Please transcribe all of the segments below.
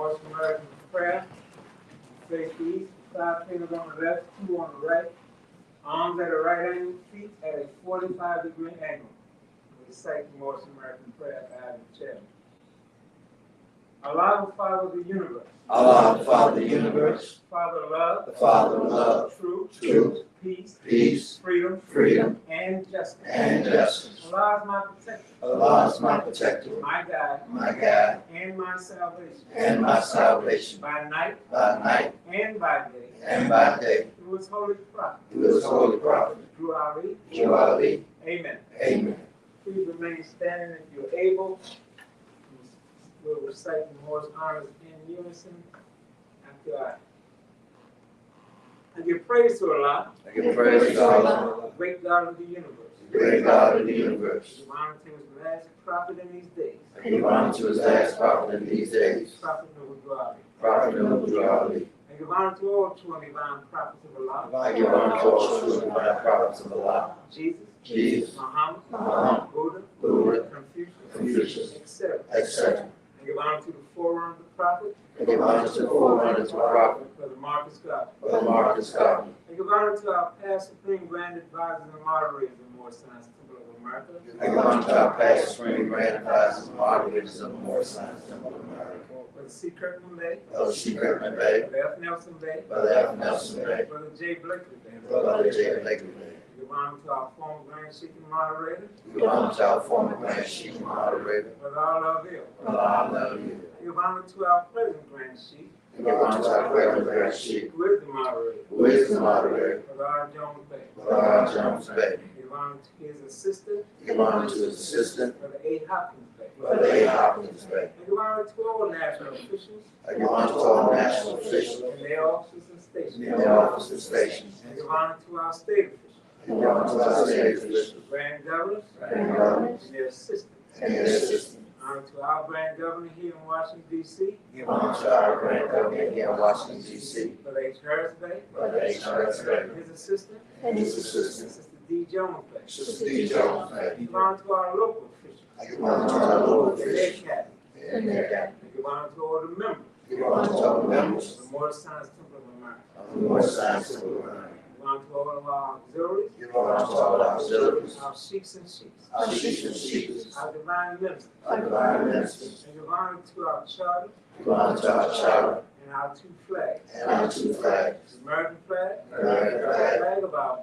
Morse American prayer. Face east, 5 fingers on the left, 2 on the right. Arms at a right angle, feet at a 45-degree angle. We recite the Morse American prayer by the chairman. Allah, the Father of the universe. Allah, the Father of the universe. Father of love. The Father of love. Truth. Peace. Freedom. And justice. Allah is my protector. Allah is my protector. My guide. And my salvation. By night. And by day. Through his holy prophet. Through Ali. Amen. Please remain standing if you're able. We'll recite the Morse honors in unison after I give praise to Allah. The great God of the universe. Give honor to his last prophet in these days. Prophet Noble Ali. And give honor to all true and divine prophets of Allah. Jesus. Muhammad. Buddha. Confucius. Etc. And give honor to the forerunner of the prophet. Brother Marcus Garvey. And give honor to our past supreme grand advisors and moderators of Moore Science Temple of America. Brother C. Kirkman Bay. Brother F. Nelson Bay. Brother J. Blakely Bay. Give honor to our former Grand Sheikh and moderator. Brother Allah Avil. Give honor to our present Grand Sheikh. Who is the moderator. Brother R. Jones Bay. Give honor to his assistant. Brother A. Hopkins Bay. And give honor to all national officials. And their officers and stations. And give honor to our state officials. Grand governors and their assistants. Honor to our grand governor here in Washington, D.C. Brother H. Harris Bay. And his assistant. Sister D. Jones Bay. Give honor to our local officials. And their cabinet. And give honor to all the members. of the Moore Science Temple of America. Give honor to all of our auxiliaries. Our sheikhs and sheikhs. Our divine ministers. And give honor to our charter. And our two flags. The American flag. Flag of our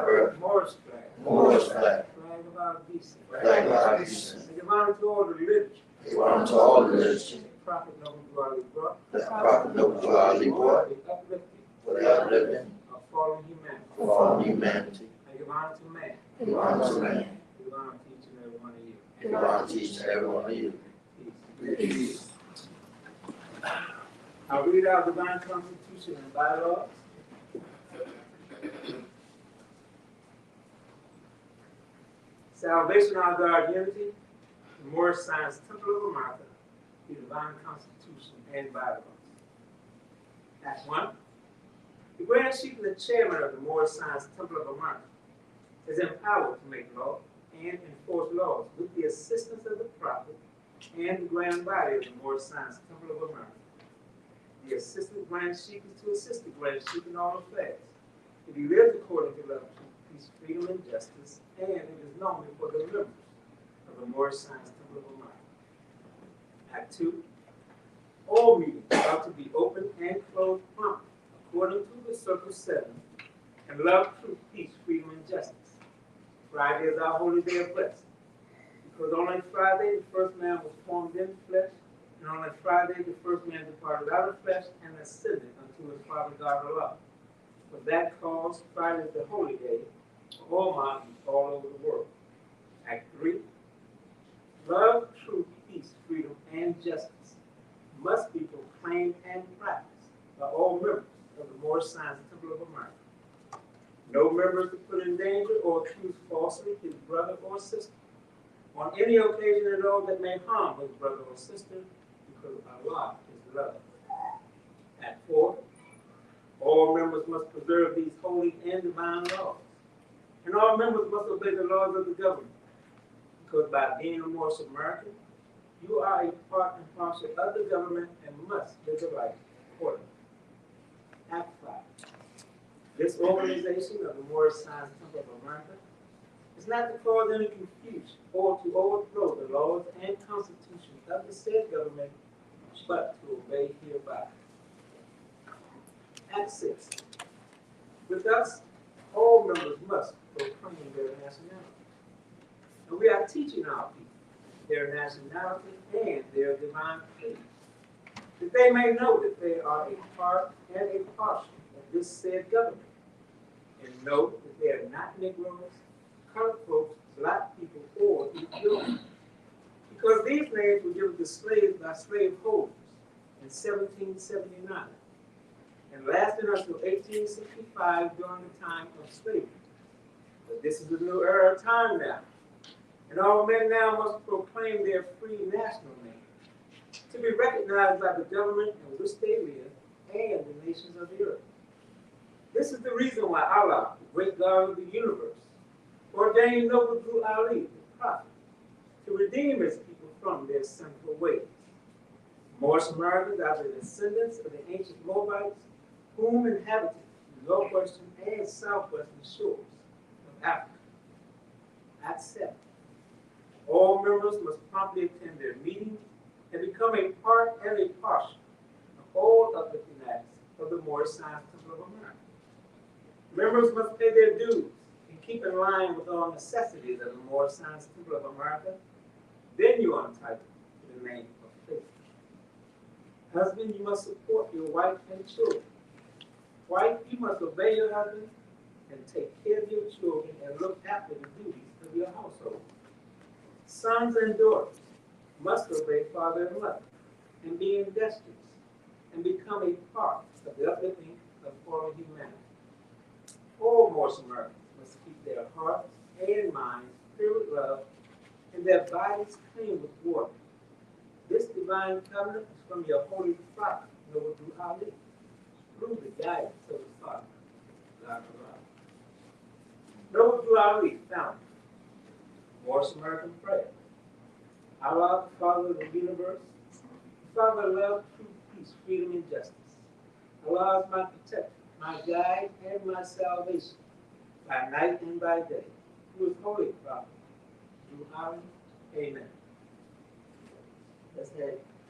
birth. Morris flag. Flag of our decent. And give honor to all the literature. The Prophet Noble Ali brought. The uplifting of fallen humanity. And give honor to man. Give honor to each and every one of you. Peace. I'll read our divine constitution and bylaws. Salvation, our God, unity, the Moore Science Temple of America, the divine constitution and bylaws. Act 1. The Grand Sheikh and the chairman of the Moore Science Temple of America is empowered to make law and enforce laws with the assistance of the Prophet and the Grand Body of the Moore Science Temple of America. The assistant Grand Sheikh is to assist the Grand Sheikh in all affairs. If he lives according to love, peace, freedom, and justice, and it is known before the members of the Moore Science Temple of America. Act 2. All meetings are to be open and closed promptly, according to the Circle 7, and love, truth, peace, freedom, and justice. Friday is our holy day of rest. Because on that Friday, the first man was formed in the flesh, and on that Friday, the first man departed out of the flesh and ascended unto his Father God Allah. For that cause, Friday is the holy day for all Muslims all over the world. Act 3. Love, truth, peace, freedom, and justice must be proclaimed and practiced by all members of the Moore Science Temple of America. No member is to put in danger or accuse falsely his brother or sister on any occasion at all that may harm his brother or sister, because Allah is love. Act 4. All members must preserve these holy and divine laws. And all members must obey the laws of the government, because by being a Morse American, You are a part and parcel of the government and must live the right accordingly. Act 5. This organization of the Moorish Science Temple of America is not to cause any confusion or to overthrow the laws and constitution of the said government, but to obey hereby. Act 6. With us, all members must proclaim their nationality. And we are teaching our people their nationality and their divine faith, that they may know that they are a part and a portion of this said government, and know that they are not Negroes, colored folks, black people, or Ethiopians. Because these names were given to slaves by slaveholders in 1779, and lasted until 1865 during the time of slavery. But this is a new era of time now, and all men now must proclaim their free national name, to be recognized by the government in which they live and the nations of the earth. This is the reason why Allah, the great God of the universe, ordained Noble Drew Ali, the prophet, to redeem his people from their sinful ways. Moorish Americans are the descendants of the ancient Moabites, whom inhabited the northwestern and southwestern shores of Africa. Act 7. All members must promptly attend their meetings and become a part and a portion of all uplifting acts of the Moorish Science Temple of America. Members must pay their dues and keep in line with all necessities of the Moorish Science Temple of America. Then you are entitled to the name of faith. Husband, you must support your wife and children. Wife, you must obey your husband and take care of your children and look after the duties of your household. Sons and daughters must obey father and mother and be industrious and become a part of the uplifting of fallen humanity. All Moorish Americans must keep their hearts and minds filled with love and their bodies clean with water. This divine covenant is from your holy prophet, Noble Drew Ali, through the guidance of his father, God of Allah. Noble Drew Ali founded Moorish American prayer. Allah, the Father of the universe, the Father of love, truth, peace, freedom, and justice. Allah is my protector, my guide, and my salvation, by night and by day. Who is holy prophet, Drew Ali. Amen. Let's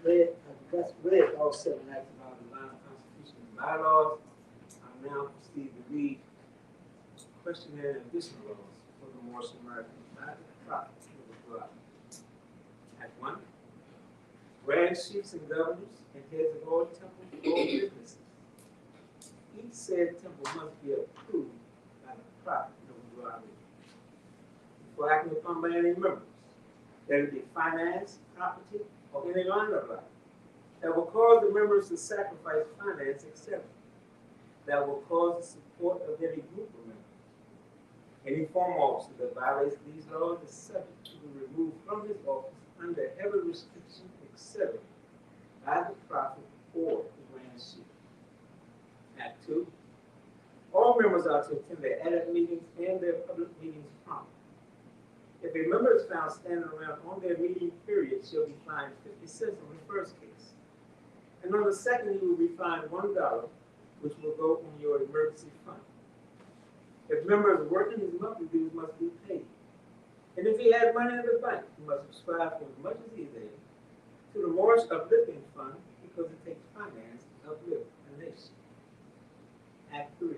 read all 7 acts of our divine constitution and bylaws. I now proceed to read questionnaire and additional laws for the Moorish American by the prophet of God. Act 1. Grand chiefs and governors and heads of all temples or businesses. Each said temple must be approved by the prophet of God. Before acting upon by any members, whether it be finance, property, or any line of life, that will cause the members to sacrifice finance, etc., that will cause the support of any group of members. Any former officer that violates these laws is subject to be removed from his office under heavy restriction, etc., by the prophet or the grand chief. Act 2. All members are to attend their adult meetings and their public meetings promptly. If a member is found standing around on their meeting period, she'll be fined 50 cents on the first case. And on the second, you will be fined $1, which will go on your emergency fund. If member is working, his monthly dues must be paid. And if he has money in the bank, he must subscribe for as much as he is able to the Moorish Uplifting Fund, because it takes finance to uplift a nation. Act 3.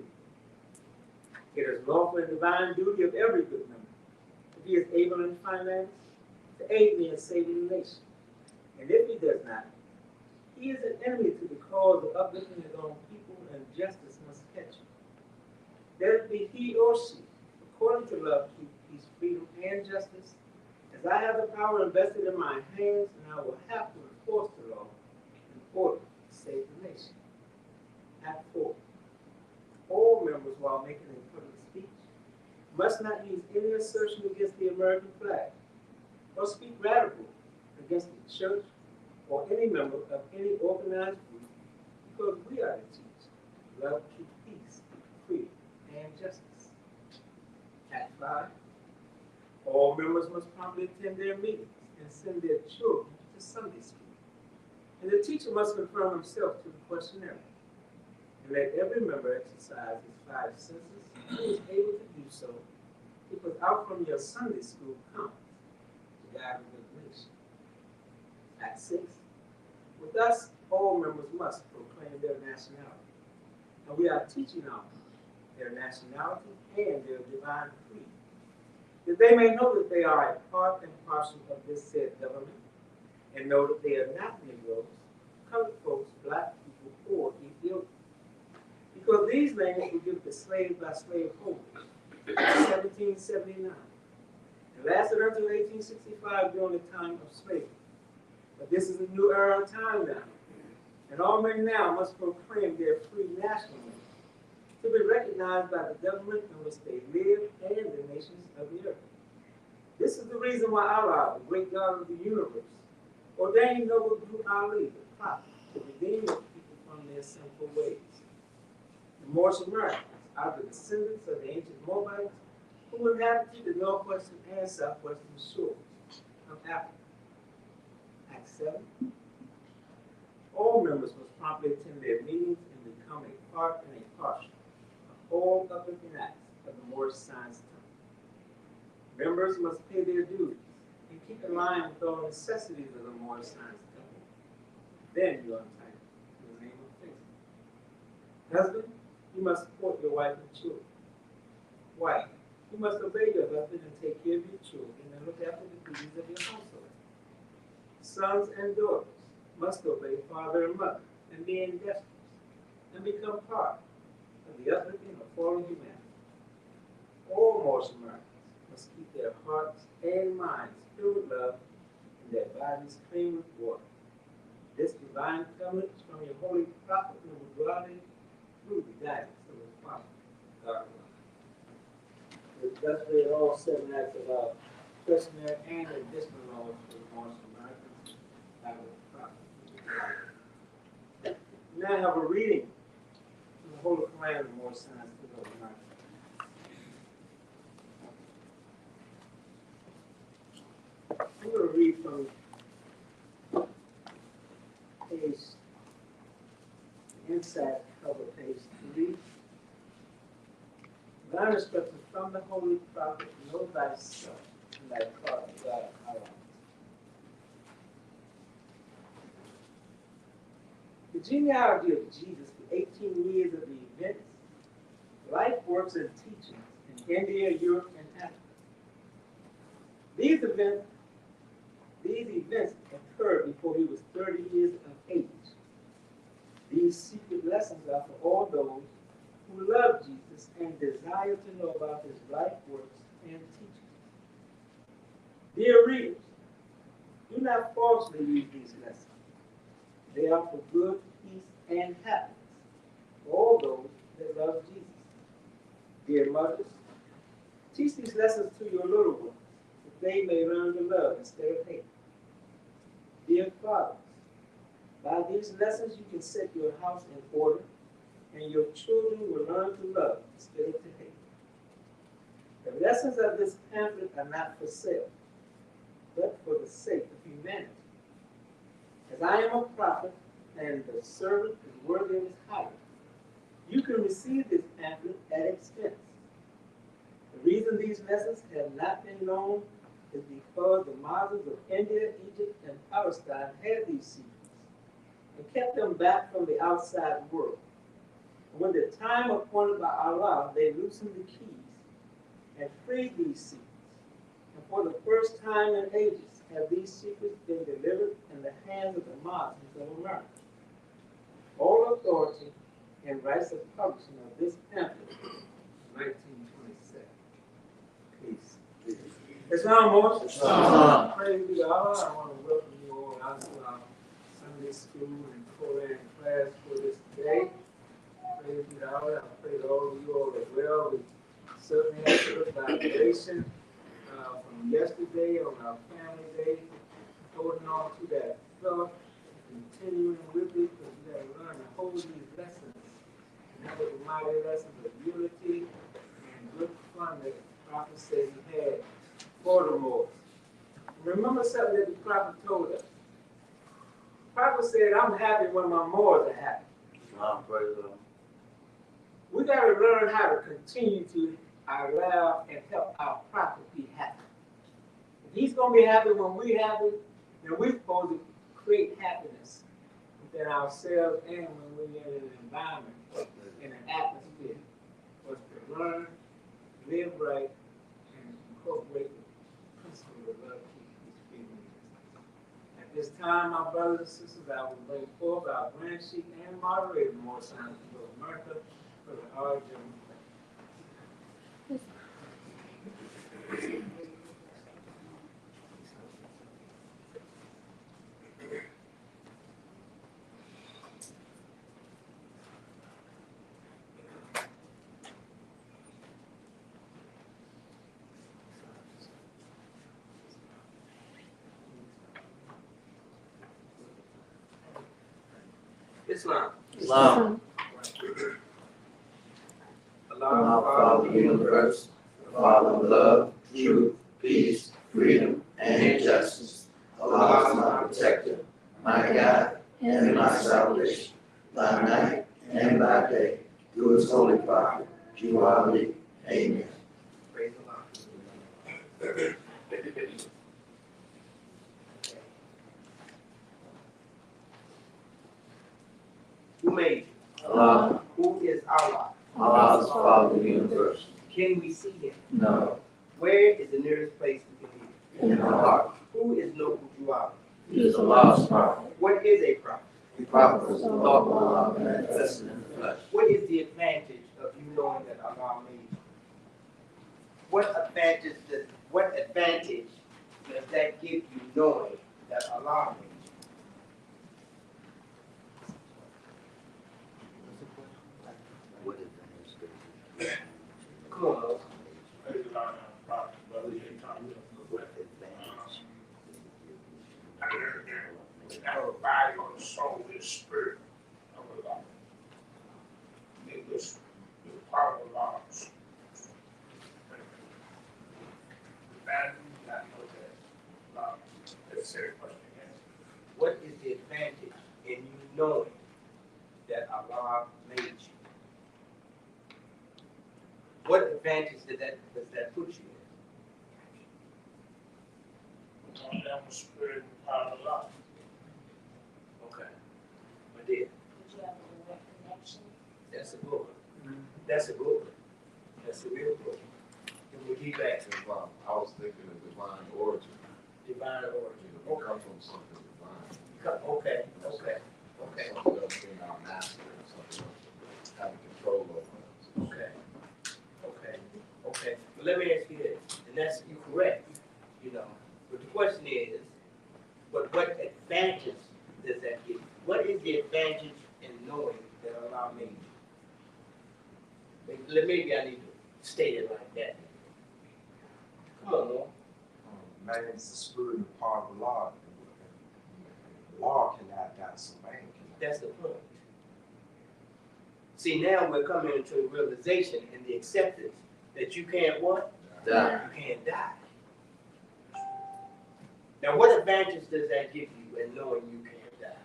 It is lawful and divine duty of every good member, if he is able in finance, to aid me in saving the nation. And if he does not, he is an enemy to the cause of uplifting his own people, and justice must catch him. Let it be he or she, according to love, truth, peace, freedom, and justice, as I have the power invested in my hands, and I will have to enforce the law in order to save the nation. Act 4. All members, while making a public speech, must not use any assertion against the American flag, or speak radical against the church or any member of any organized group, because we are to teach love, truth, peace, freedom, and justice. Act 5. All members must promptly attend their meetings and send their children to Sunday school. And the teacher must confirm himself to the questionnaire. And let every member exercise his 5 senses. Who is able to do so, because out from your Sunday school comes the God of the nation. Act 6. With us, all members must proclaim their nationality. And we are teaching them their nationality and their divine creed, that they may know that they are a part and parcel of this said government, and know that they are not Negroes, colored folks, black people, or Ethiopians. Because these names were given to slaves by slaveholders in 1779, and lasted until 1865 during the time of slavery. But this is a new era of time now, and all men now must proclaim their free national name, to be recognized by the government in which they live and the nations of the earth. This is the reason why Allah, the great God of the universe, ordained noble Drew Ali, the prophet, to redeem the people from their sinful ways. The Moorish Americans are the descendants of the ancient Moabites who inhabited the northwestern and southwestern shores of Africa. Act 7. All members must promptly attend their meetings and become a part and a parcel of all uplifting acts of the Moorish Science Temple. Members must pay their dues and keep in line with all necessities of the Moorish Science Temple. Then you are entitled to the name of faith. Husband, you must support your wife and children. Wife, you must obey your husband and take care of your children and look after the duties of your household. Sons and daughters must obey father and mother and be industrious and become part of the uplifting of fallen humanity. All Moorish Americans must keep their hearts and minds filled with love and their bodies clean with water. This divine covenant is from your holy prophet Muhammad through the guidance of his prophet, God. Thus read all 7 acts of our questionnaire and additional laws for the Moorish Americans by the prophet. Now I have a reading from the Holy Koran of the Moorish Science to the Americans. I'm going to read from page, inside cover, page 3. Divine instruction from the Holy Prophet, know thyself and thy God, God Allah. The genealogy of Jesus, the 18 years of the events, life, works, and teachings in India, Europe, and Africa. These events occurred before he was 30 years of age. These secret lessons are for all those who love Jesus and desire to know about his life, works, and teachings. Dear readers, do not falsely use these lessons. They are for good, peace, and happiness for all those that love Jesus. Dear mothers, teach these lessons to your little ones, that they may learn to love instead of hate. Dear fathers, by these lessons you can set your house in order, and your children will learn to love instead of to hate. The lessons of this pamphlet are not for sale, but for the sake of humanity. As I am a prophet, and the servant is worthy of his hire, you can receive this pamphlet at expense. The reason these lessons have not been known is because the Muslims of India, Egypt, and Palestine had these secrets and kept them back from the outside world. And when the time appointed by Allah, they loosened the keys and freed these secrets. And for the first time in ages have these secrets been delivered in the hands of the Muslims of America. All authority and rights of publishing of this pamphlet, 1927. Peace. Islam, Moses. Praise be to Allah. I want to welcome you all out to our Sunday school and Koran class for this day. Praise be to Allah. I pray that all of you all as well. We certainly had a good vibration from yesterday on our family day, holding on to that thought, continuing with it, because we got to learn to hold these lessons. And that was the mighty lessons of unity and good fun that the prophet said he had for the Moors. Remember something that the prophet told us. Prophet said, I'm happy when my Moors are happy. Praise the Lord. We got to learn how to continue to allow and help our prophet be happy. If he's going to be happy when we're happy, then we're supposed to create happiness within ourselves and when we're in an environment, in an atmosphere, for us to learn, live right, and incorporate the principle of love, peace, freedom. At this time, my brothers and sisters, I will bring forth our grand chief and moderator, more signs of America, for the hard journey. Islam. Islam. Allah, Father, universe, the Father of love, truth, peace, freedom, and justice. Allah is my protector, my God, and my salvation, by night and by day, through his holy prophet, Jew Ali. Amen. Praise Allah. Who made you? Allah. Who is Allah? Allah is the Father of the universe. Can we see him? No. Where is the nearest place we can hear? In the heart. Who is no Allah? He is Allah's prophet. What is a prophet? The prophet is the thought of Allah manifested in the flesh. What is the advantage of you knowing that Allah made you? What advantage does that give you knowing that Allah made you? Come on, Moses. Our body or soul is spirit of Allah. This is part of Allah's. That's a question again. What is the advantage in you knowing that Allah made you? What advantage does that put you in? That was spirit and part of Allah. Okay. But then, Did you have a direct connection? that's a good one. That's a good one. That's a real good one. And we'll get back to Divine. I was thinking of divine origin. divine origin. It will come from something divine. Okay, okay, okay, Something else being our master, something else having control over us. okay, okay, okay. But let me ask you this, and that's, you're correct, you know. But the question is, but what advantage does that give you? What is the advantage in knowing that Allah made you? Maybe I need to state it like that. Come on, Lord. Man is the spirit and part of law. Law cannot die, so man cannot. That's the point. See, now we're coming into a realization and the acceptance that you can't what? Die. You can't die. Now, what advantage does that give you in knowing you can't die?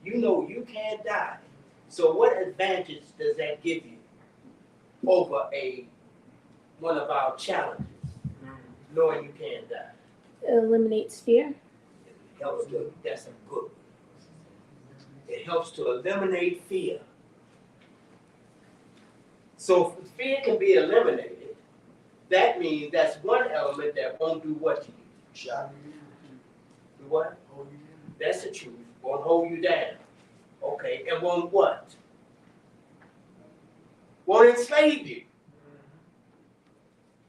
You know you can't die. So what advantage does that give you over one of our challenges, knowing you can't die? It eliminates fear. It helps to, that's a good one. It helps to eliminate fear. So if fear can be eliminated, that means that's one element that won't do what to you. Shot. Do what? That's the truth. Won't hold you down. Okay, and won't what? Won't enslave you.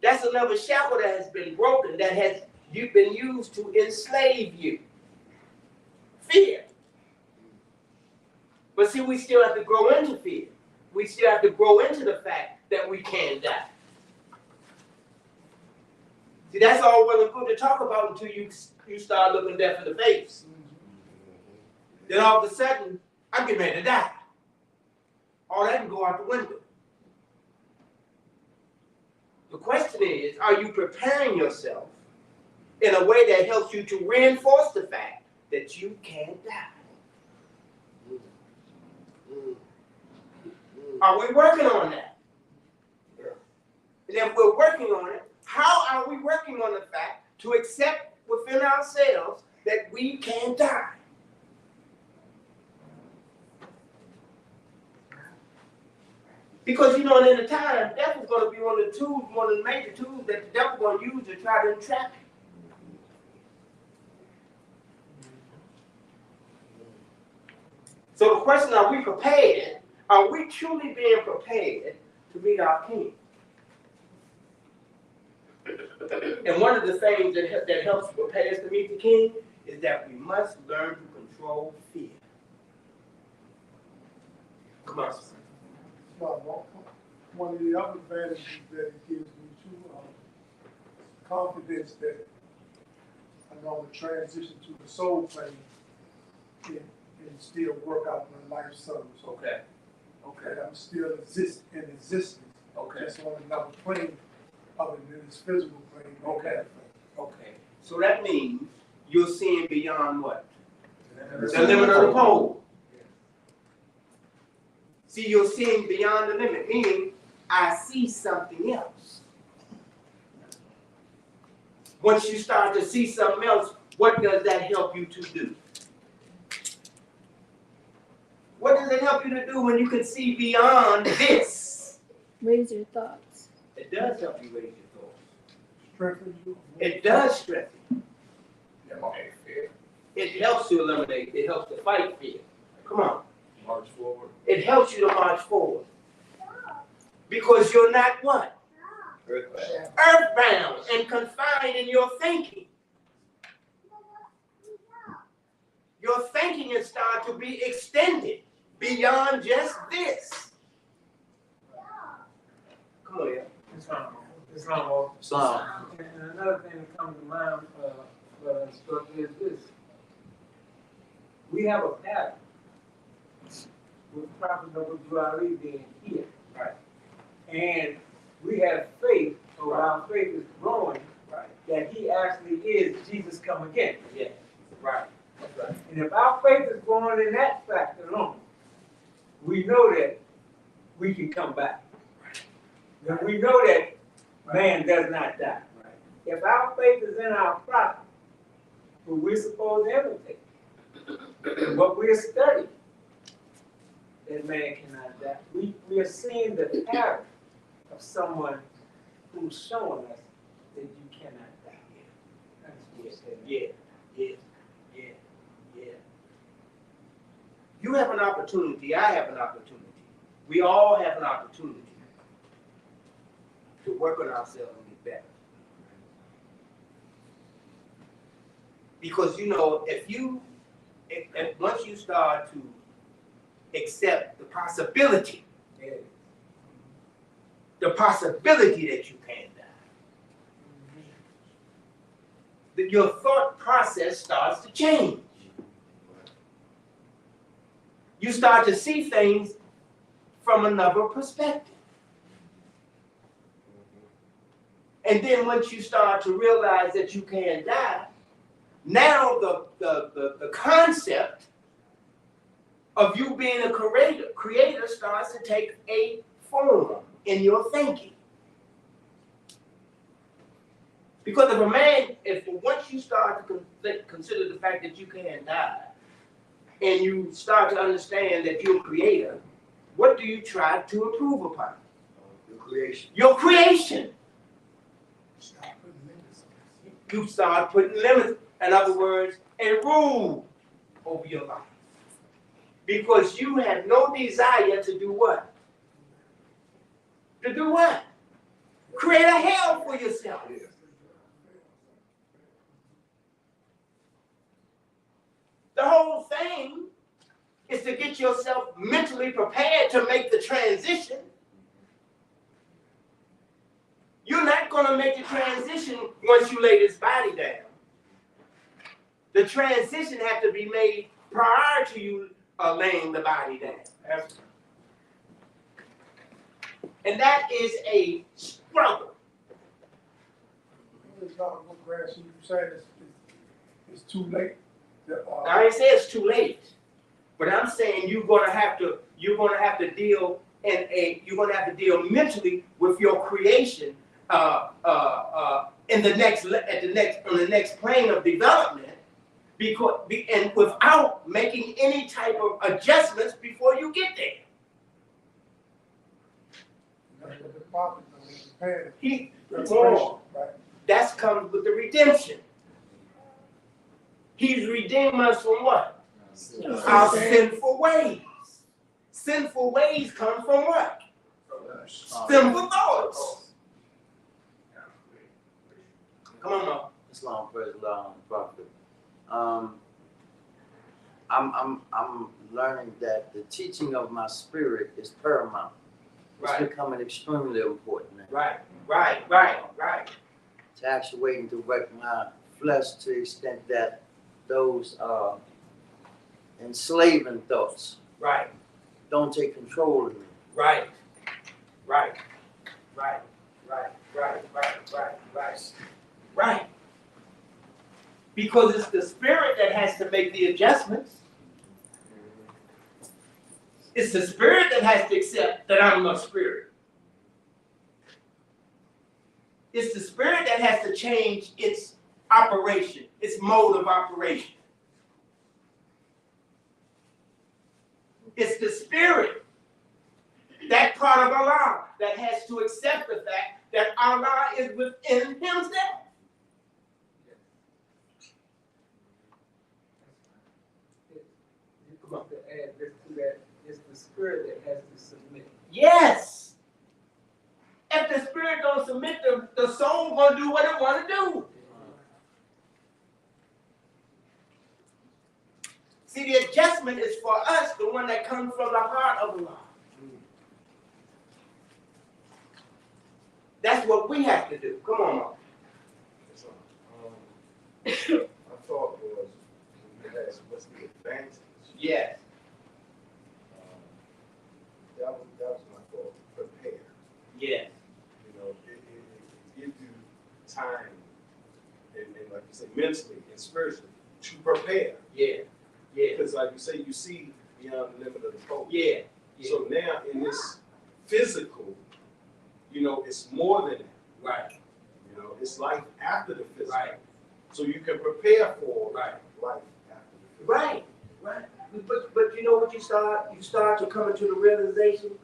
That's another shackle that has been broken, that has been used to enslave you. Fear. But see, we still have to grow into fear. We still have to grow into the fact that we can die. See, that's all well and good to talk about until you start looking death in the face. Then all of a sudden, I'm getting ready to die. All that can go out the window. The question is, are you preparing yourself in a way that helps you to reinforce the fact that you can't die. Are we working on that? And if we're working on it, how are we working on the fact to accept within ourselves that we can die? Because in the time, death is going to be one of the major tools that the devil going to use to try to entrap you. So the question, are we prepared? Are we truly being prepared to meet our King? And one of the things that helps prepare us to meet the King is that we must learn to control fear. Come on. One of the other advantages that it gives me too, confidence that I know the transition to the soul plane can still work out my life service. Okay. That I'm still in existence. Okay. Just on another plane other than this physical plane. Okay. Okay. So that means you're seeing beyond what? The limit of the pole. See, you're seeing beyond the limit, meaning I see something else. Once you start to see something else, what does that help you to do? What does it help you to do when you can see beyond this? Raise your thoughts. It does help you raise your thoughts. Strengthens you. It does strengthen you. Eliminate fear. It helps to eliminate, it helps to fight fear. Come on. March forward. It helps you to march forward. Because you're not what? Earthbound and confined in your thinking. Your thinking is starting to be extended beyond just this. Come on, yeah. Islam. And another thing that comes to mind for us is this. We have a pattern with Prophet Noble being here. Right. And we have faith, so our faith is growing, Right. that he actually is Jesus come again. Yeah. Right. That's right. And if our faith is growing in that fact alone, we know that we can come back. And we know that man does not die. Right. If our faith is in our prophet, who we're supposed to imitate, and what we're studying, that man cannot die. We are seeing the pattern of someone who's showing us that you cannot die. Yeah. You have an opportunity, I have an opportunity. We all have an opportunity to work on ourselves and get better. Because if once you start to accept the possibility that you can die, that your thought process starts to change. You start to see things from another perspective. And then once you start to realize that you can die, now the concept of you being a creator starts to take a form in your thinking. Because if once you start to consider the fact that you can die, and you start to understand that you're a creator, what do you try to improve upon? Your creation. Your creation. You start putting limits, in other words, a rule over your life. Because you have no desire to do what? To do what? Create a hell for yourself. The whole thing is to get yourself mentally prepared to make the transition. You're not going to make the transition once you lay this body down. The transition has to be made prior to you laying the body down. And that is a struggle. it's not a good grant, so you're saying it's too late? I ain't say it's too late, but I'm saying you're gonna have to deal you're gonna have to deal mentally with your creation on the next plane of development, and without making any type of adjustments before you get there. That's what the prophet was prepared. He Restoration, right? That's comes with the redemption. He's redeemed us from what? Our sinful ways. Sinful ways come from what? Sinful thoughts. Come on, Mo. Islam, praise Allah, prophet. I'm learning that the teaching of my spirit is paramount. It's Right, becoming extremely important now. right. To actuate and direct my flesh to the extent that those enslaving thoughts Right, don't take control of me. right. Because it's the spirit that has to make the adjustments. It's the spirit that has to accept that I'm a spirit. It's the spirit that has to change its operation, its mode of operation. It's the spirit, that part of Allah, that has to accept the fact that Allah is within himself. You want to add this to that, it's the spirit that has to submit. Yes. If the spirit don't submit, the soul gonna do what it want to do. See, the adjustment is for us, the one that comes from the heart of Allah. That's what we have to do. Come on, Mark. So, my thought was, you asked, what's the advantage? Yes. That was my thought. Prepare. Yes. You know, it gives you time, and like you say, mentally and spiritually, to prepare. Yeah. Yeah. Because like you say, you see beyond the limit of the pole. Yeah. So now in this physical, you know, it's more than that. Right. You know, it's life after the physical. Right. So you can prepare for Right. life after the physical. Right. But you know what you start to come into the realization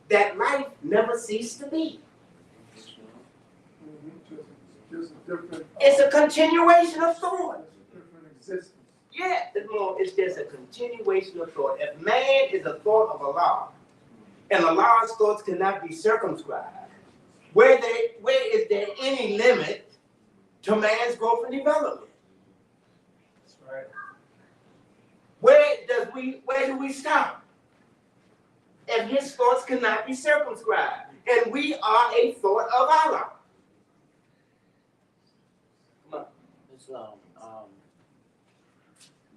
that life never ceased to be. Just a different. It's a continuation of thought. It's a different existence. Yeah, it's just a continuation of thought. If man is a thought of Allah, and Allah's thoughts cannot be circumscribed, where is there any limit to man's growth and development? That's right. Where do we stop? If his thoughts cannot be circumscribed, and we are a thought of Allah. Islam.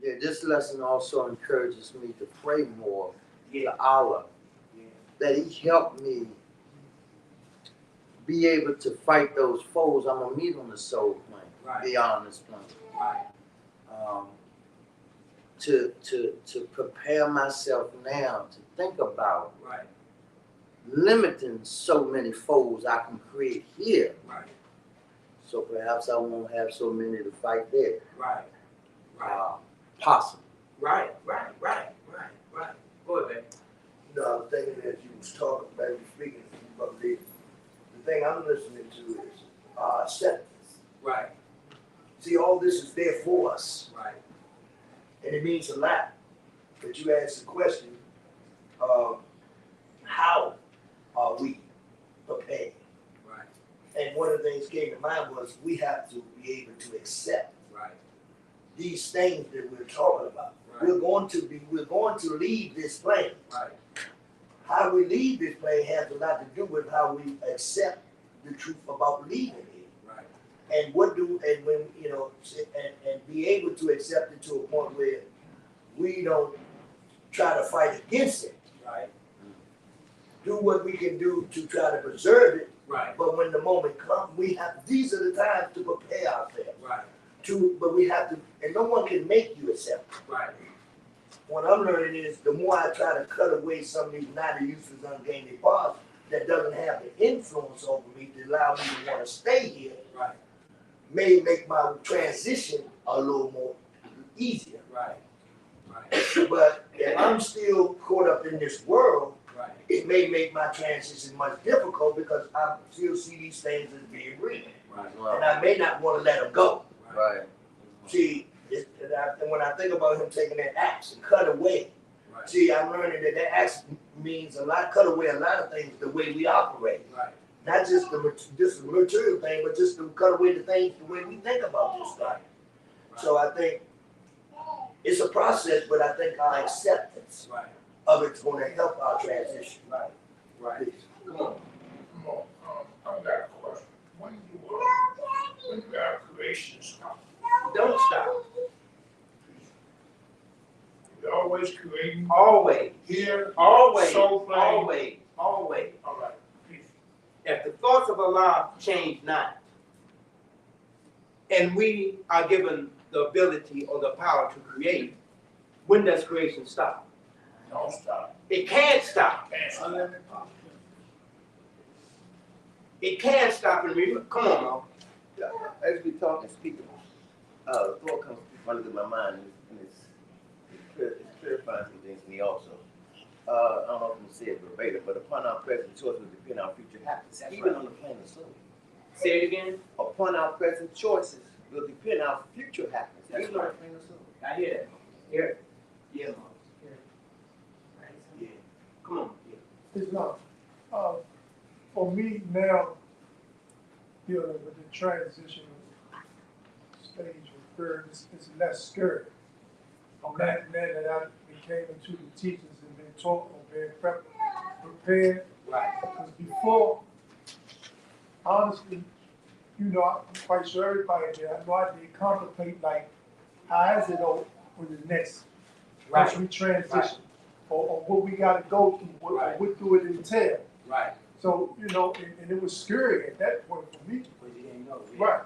This lesson also encourages me to pray more to Allah, that He helped me be able to fight those foes I'm gonna meet on the soul plane, Right. beyond this plane. Right. To prepare myself now to think about Right. limiting so many foes I can create here. Right. So perhaps I won't have so many to fight there. Right. Possible. Right. Go ahead, baby. You know, I was thinking as you was talking, maybe speaking, Brother Lee, the thing I'm listening to is acceptance. Right. See, all this is there for us, Right. and it means a lot. But you asked the question, how are we prepared? Right. And one of the things came to mind was we have to be able to accept Right. these things that we're talking about. Right. We're going to leave this plane. Right. How we leave this plane has a lot to do with how we accept the truth about leaving it. Right. And when you know, and be able to accept it to a point where we don't try to fight against it. Right. Do what we can do to try to preserve it, Right, But when the moment comes, these are the times to prepare ourselves. right, But we have to, and no one can make you accept it. right, What I'm learning is the more I try to cut away some of these naughty uses, ungainly parts that doesn't have the influence over me to allow me to want to stay here, right, may make my transition a little more easier. right, right, But if I'm still caught up in this world, right, it may make my transition much difficult because I still see these things as being real. right, And I may not want to let them go. Right. See, and when I think about him taking that axe and cut away, right, see, I'm learning that that axe means a lot, cut away a lot of things the way we operate. right, Not just the material thing, but just to cut away the things the way we think about this stuff. So I think it's a process, but I think our acceptance right, of it's going to help our transition. right, right. Come on. I got a question. When you got creation stop, Don't stop. you always creating Always, here, always, soul plane. always, always. All right, peace. If the thoughts of Allah change not, and we are given the ability or the power to create, when does creation stop? Don't stop. It can't stop. Can't stop. It can't stop and come on, Mo. As we talk and speak, the thought comes running through my mind, and it's clarifying some things to me also. I don't know if I'm say it verbatim, but upon our present choice will depend on our future happiness, even on the plane of soul. Say it again. Upon our present choices will depend on our future happiness, That's even on the right. plane of soul. I hear that. Hear it. Yeah, Mo. Yeah. Come on. Yeah. It's not. For me now, dealing with the transition stage of third, it's less scary. Okay. Now that I became into the teachings and been taught or been prepared. Right. Because before, honestly, you know, I'm quite sure everybody there, I know I did contemplate like, how is it on the next, once we transition? Or what we gotta go through, what do it entail? Right. So, you know, and it was scary at that point for me. Because you didn't know. Yeah. Right.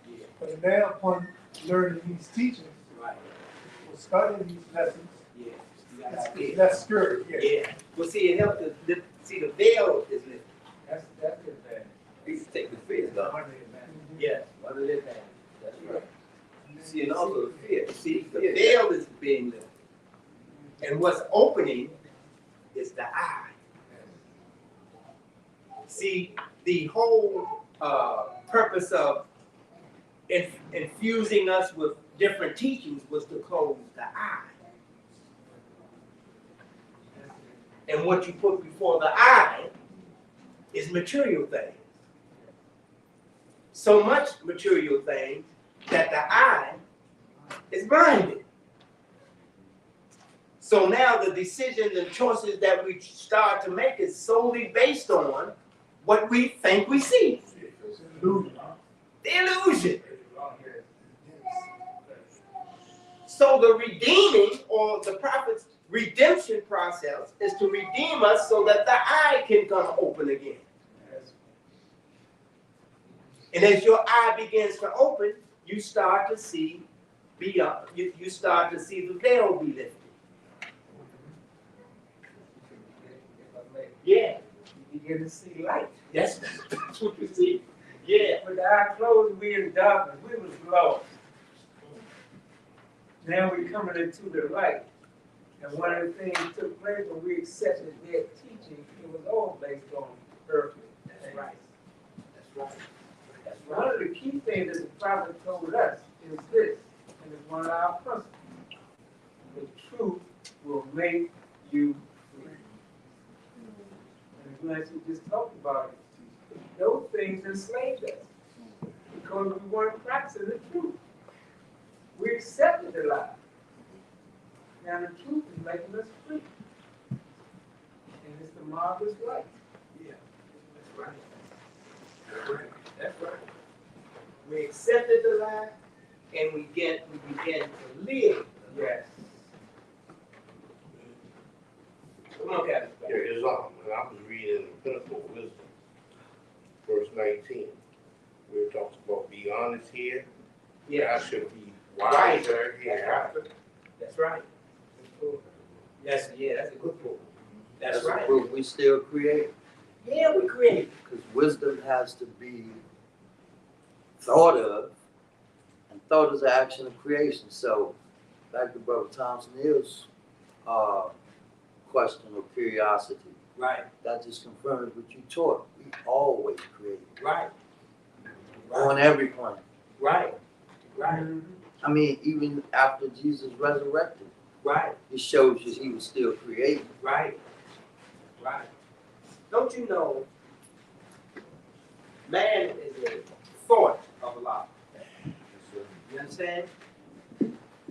Yeah. But now upon learning these teachings, Right. or studying these lessons, Yeah. You it's, got it's less scary, yeah. Yeah. Well, see, it helped to see the veil is lifted. That's good, man. You can take the fears down. Yes. One of the things. That's right. See, and also the fear. See, The veil is being lifted. And what's opening is the eye. See, the whole purpose of infusing us with different teachings was to close the eye. And what you put before the eye is material things. So much material things that the eye is blinded. So now the decisions and choices that we start to make is solely based on what we think we see. The illusion. So the redeeming or the prophet's redemption process is to redeem us so that the eye can come open again. And as your eye begins to open, you start to see beyond. You start to see the veil be lifted. Yeah, you begin to see light. That's what you see. Yeah. With the eye closed, we in darkness. We was lost. Now we coming into the light. And one of the things that took place when we accepted their teaching, it was all based on earthly. That's right. That's right. That's One right. of the key things that the prophet told us is this, and it's one of our principles. The truth will make you free. And as much as we just talked about it, those things enslaved us because we weren't practicing the truth. We accepted the lie. Now the truth is making us free. And it's the marvelous light. Yeah. That's right. That's right. That's right. We accepted the lie, and we began to live. Yes. Come on, Captain. Here, Islam, when I was reading the Pinnacle of Wisdom, John is here. Yeah, I should be wiser hereafter. that's right. That's, yeah, that's a good book. That's right. But we still create, Yeah, we create. because wisdom has to be thought of, and thought is an action of creation. So, back to Brother Thompson Hill's question or curiosity, Right, that just confirms what you taught. We always create right, on every plane. right, right, I mean, even after Jesus resurrected, right, it shows you he was still creating. right, right. Don't you know, man is a thought of Allah. You understand?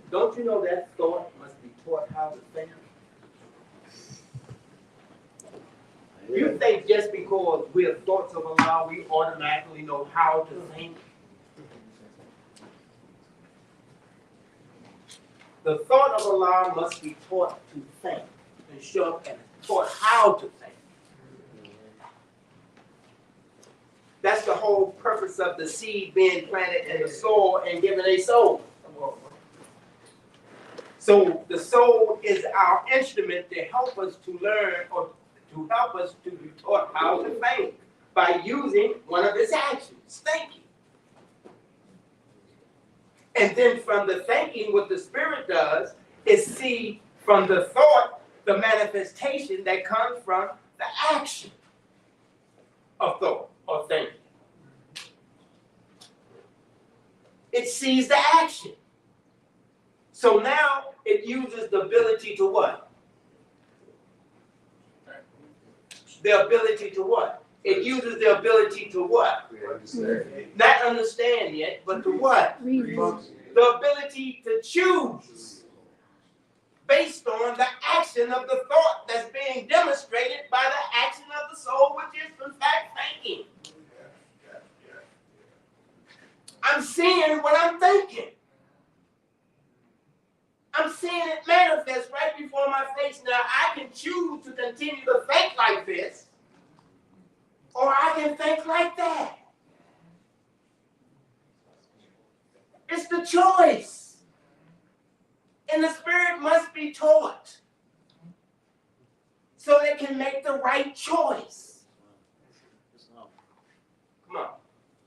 Don't you know that thought must be taught how to think? You think just because we're thoughts of Allah, we automatically know how to think? The thought of Allah must be taught to think, and show and taught how to think. That's the whole purpose of the seed being planted in the soil and given a soul. So the soul is our instrument to help us to learn, or to help us to be taught how to think by using one of its actions, thinking. And then from the thinking, what the Spirit does is see from the thought the manifestation that comes from the action of thought or thinking. It sees the action. So now it uses the ability to what? The ability to what? It uses the ability to what? Not understand yet, but to what? Reason. The ability to choose based on the action of the thought that's being demonstrated by the action of the soul, which is in fact thinking. I'm seeing what I'm thinking. I'm seeing it manifest right before my face. Now I can choose to continue to think like this, or I can think like that. It's the choice. And the Spirit must be taught so they can make the right choice. Come on.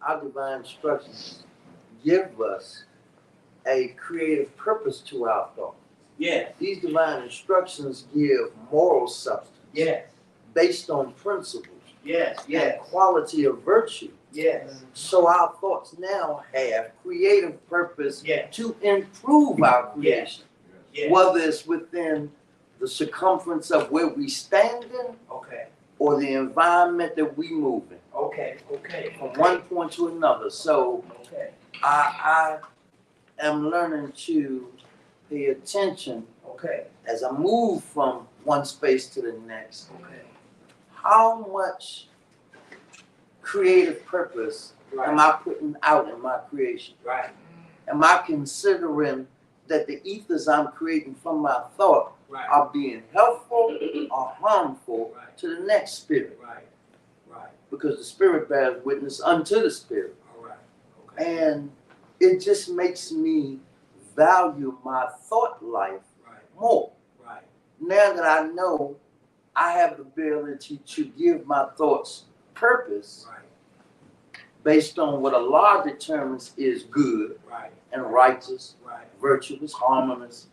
Our divine instructions give us a creative purpose to our thought. Yeah. These divine instructions give moral substance Yes. based on principles Yes. and Yes. quality of virtue. Yes. So our thoughts now have creative purpose Yes. to improve our creation, Yes. whether it's within the circumference of where we stand in Okay. or the environment that we move in, Okay. Okay. from one point to another. So Okay. I am learning to pay attention Okay. as I move from one space to the next. Okay. How much creative purpose am Right. I putting out in my creation? Right. Am I considering that the ethers I'm creating from my thought Right. are being helpful or harmful Right. to the next spirit? Right. Right. Because the spirit bears witness unto the spirit. All right. Okay. And it just makes me value my thought life Right. more. Right. Now that I know I have the ability to give my thoughts purpose Right. based on what Allah determines is good Right. and righteous, Right. virtuous, harmonious,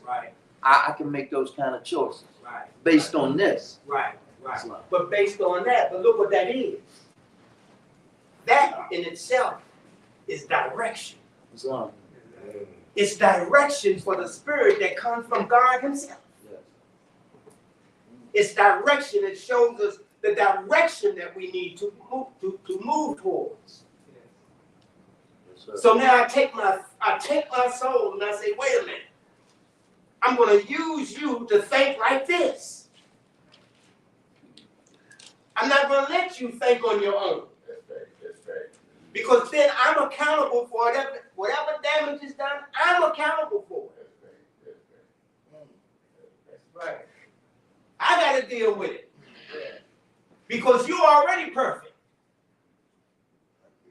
Right. I can make those kind of choices Right. based on this. Right. Right. Islam. But based on that, but look what that is. That in itself is direction. Islam. It's direction for the spirit that comes from God Himself. Yes. It's direction. It shows us the direction that we need to move towards. Yes, sir. So now I take my soul and I say, wait a minute. I'm going to use you to think like this. I'm not going to let you think on your own. Because then I'm accountable for whatever damage is done, I'm accountable for it. That's right. I got to deal with it. Because you're already perfect.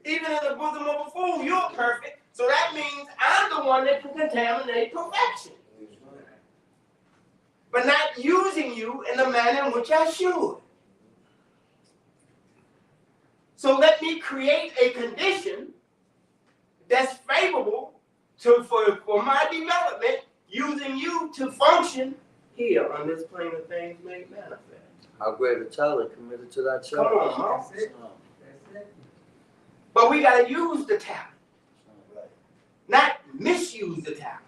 Even in the bosom of a fool, you're perfect. So that means I'm the one that can contaminate perfection. But not using you in the manner in which I should. So let me create a condition that's favorable for my development, using you to function here on this plane of things made manifest. How great a talent committed to that Come child. on, Mom. That's it. That's it. But we got to use the talent, not misuse the talent.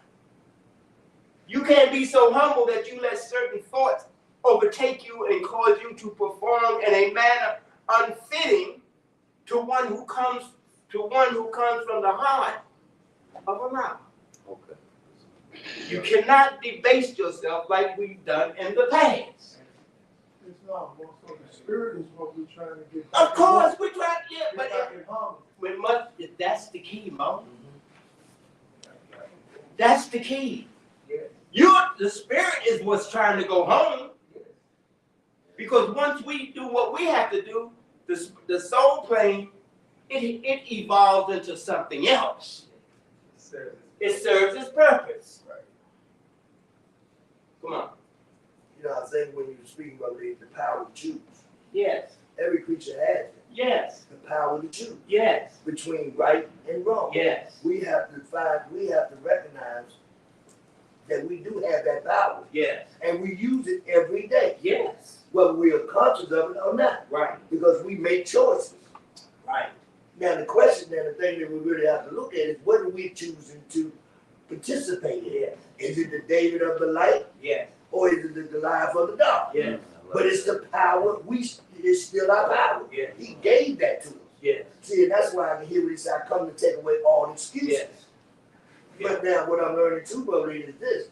You can't be so humble that you let certain thoughts overtake you and cause you to perform in a manner unfitting to one who comes from the heart of Allah. Okay. You cannot debase yourself like we've done in the past. It's not, so the spirit is what we're trying to get. Of course, we're trying, yeah, Get but back in harmony. we must. That's the key, Mom. That's the key. The spirit is what's trying to go home. Because once we do what we have to do, the soul plane, it evolves into something else. It serves its purpose. Right. Come on. You know, I think when you speak about the power to choose, Yes. every creature has it. Yes. The power to choose Yes. between right and wrong. Yes. We have to recognize that we do have that power. Yes. And we use it every day, Yes. whether we are conscious of it or not, Right. because we make choices. Right. Now the question and the thing that we really have to look at is what are we choosing to participate in? Yes. Is it the David of the light Yes. or is it the Goliath of the dark? Yes. But it's the power, it's still our power. Yes. He gave that to us. Yes. See, and that's why I can hear what he said, I come to take away all excuses. Yes. But now what I'm learning too, brother, is this.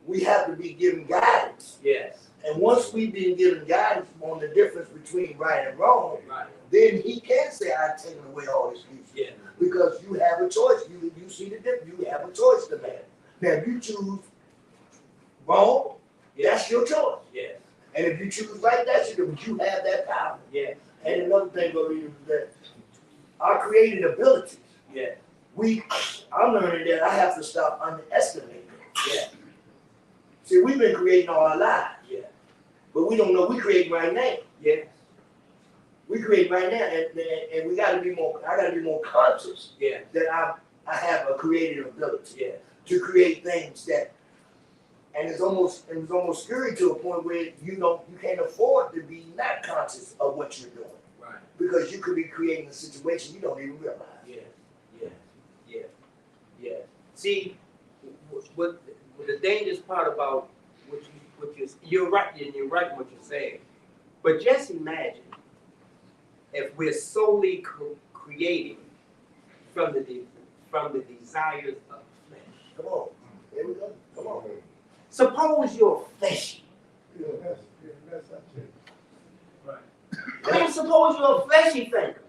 We have to be given guidance. Yes. And once we've been given guidance on the difference between right and wrong, Right. then he can say, I've taken away all excuses. Yes. Because you have a choice. You see the difference. You have a choice to make. Now, if you choose wrong, that's your choice. Yes. And if you choose right, that's your choice. You have that power. Yes. And another thing, brother, is that our creative abilities, Yes. I'm learning that I have to stop underestimating them. Yes. See, we've been creating all our lives. Yes. But we don't know we create right now. Yes. We create right now, and we got to be more. I got to be more conscious Yes. that I have a creative ability Yes. to create things that, and it's almost scary to a point where you can't afford to be not conscious of what you're doing Right. because you could be creating a situation you don't even realize. Yes. Yes. Yes. Yes. See, what the dangerous part about you're right, and you're right in what you're saying. But just imagine if we're solely creating from the desires of flesh. Come on, here we go. Come on. Suppose you're fleshy. Yeah, that's it. I mean, suppose you're a fleshy thinker.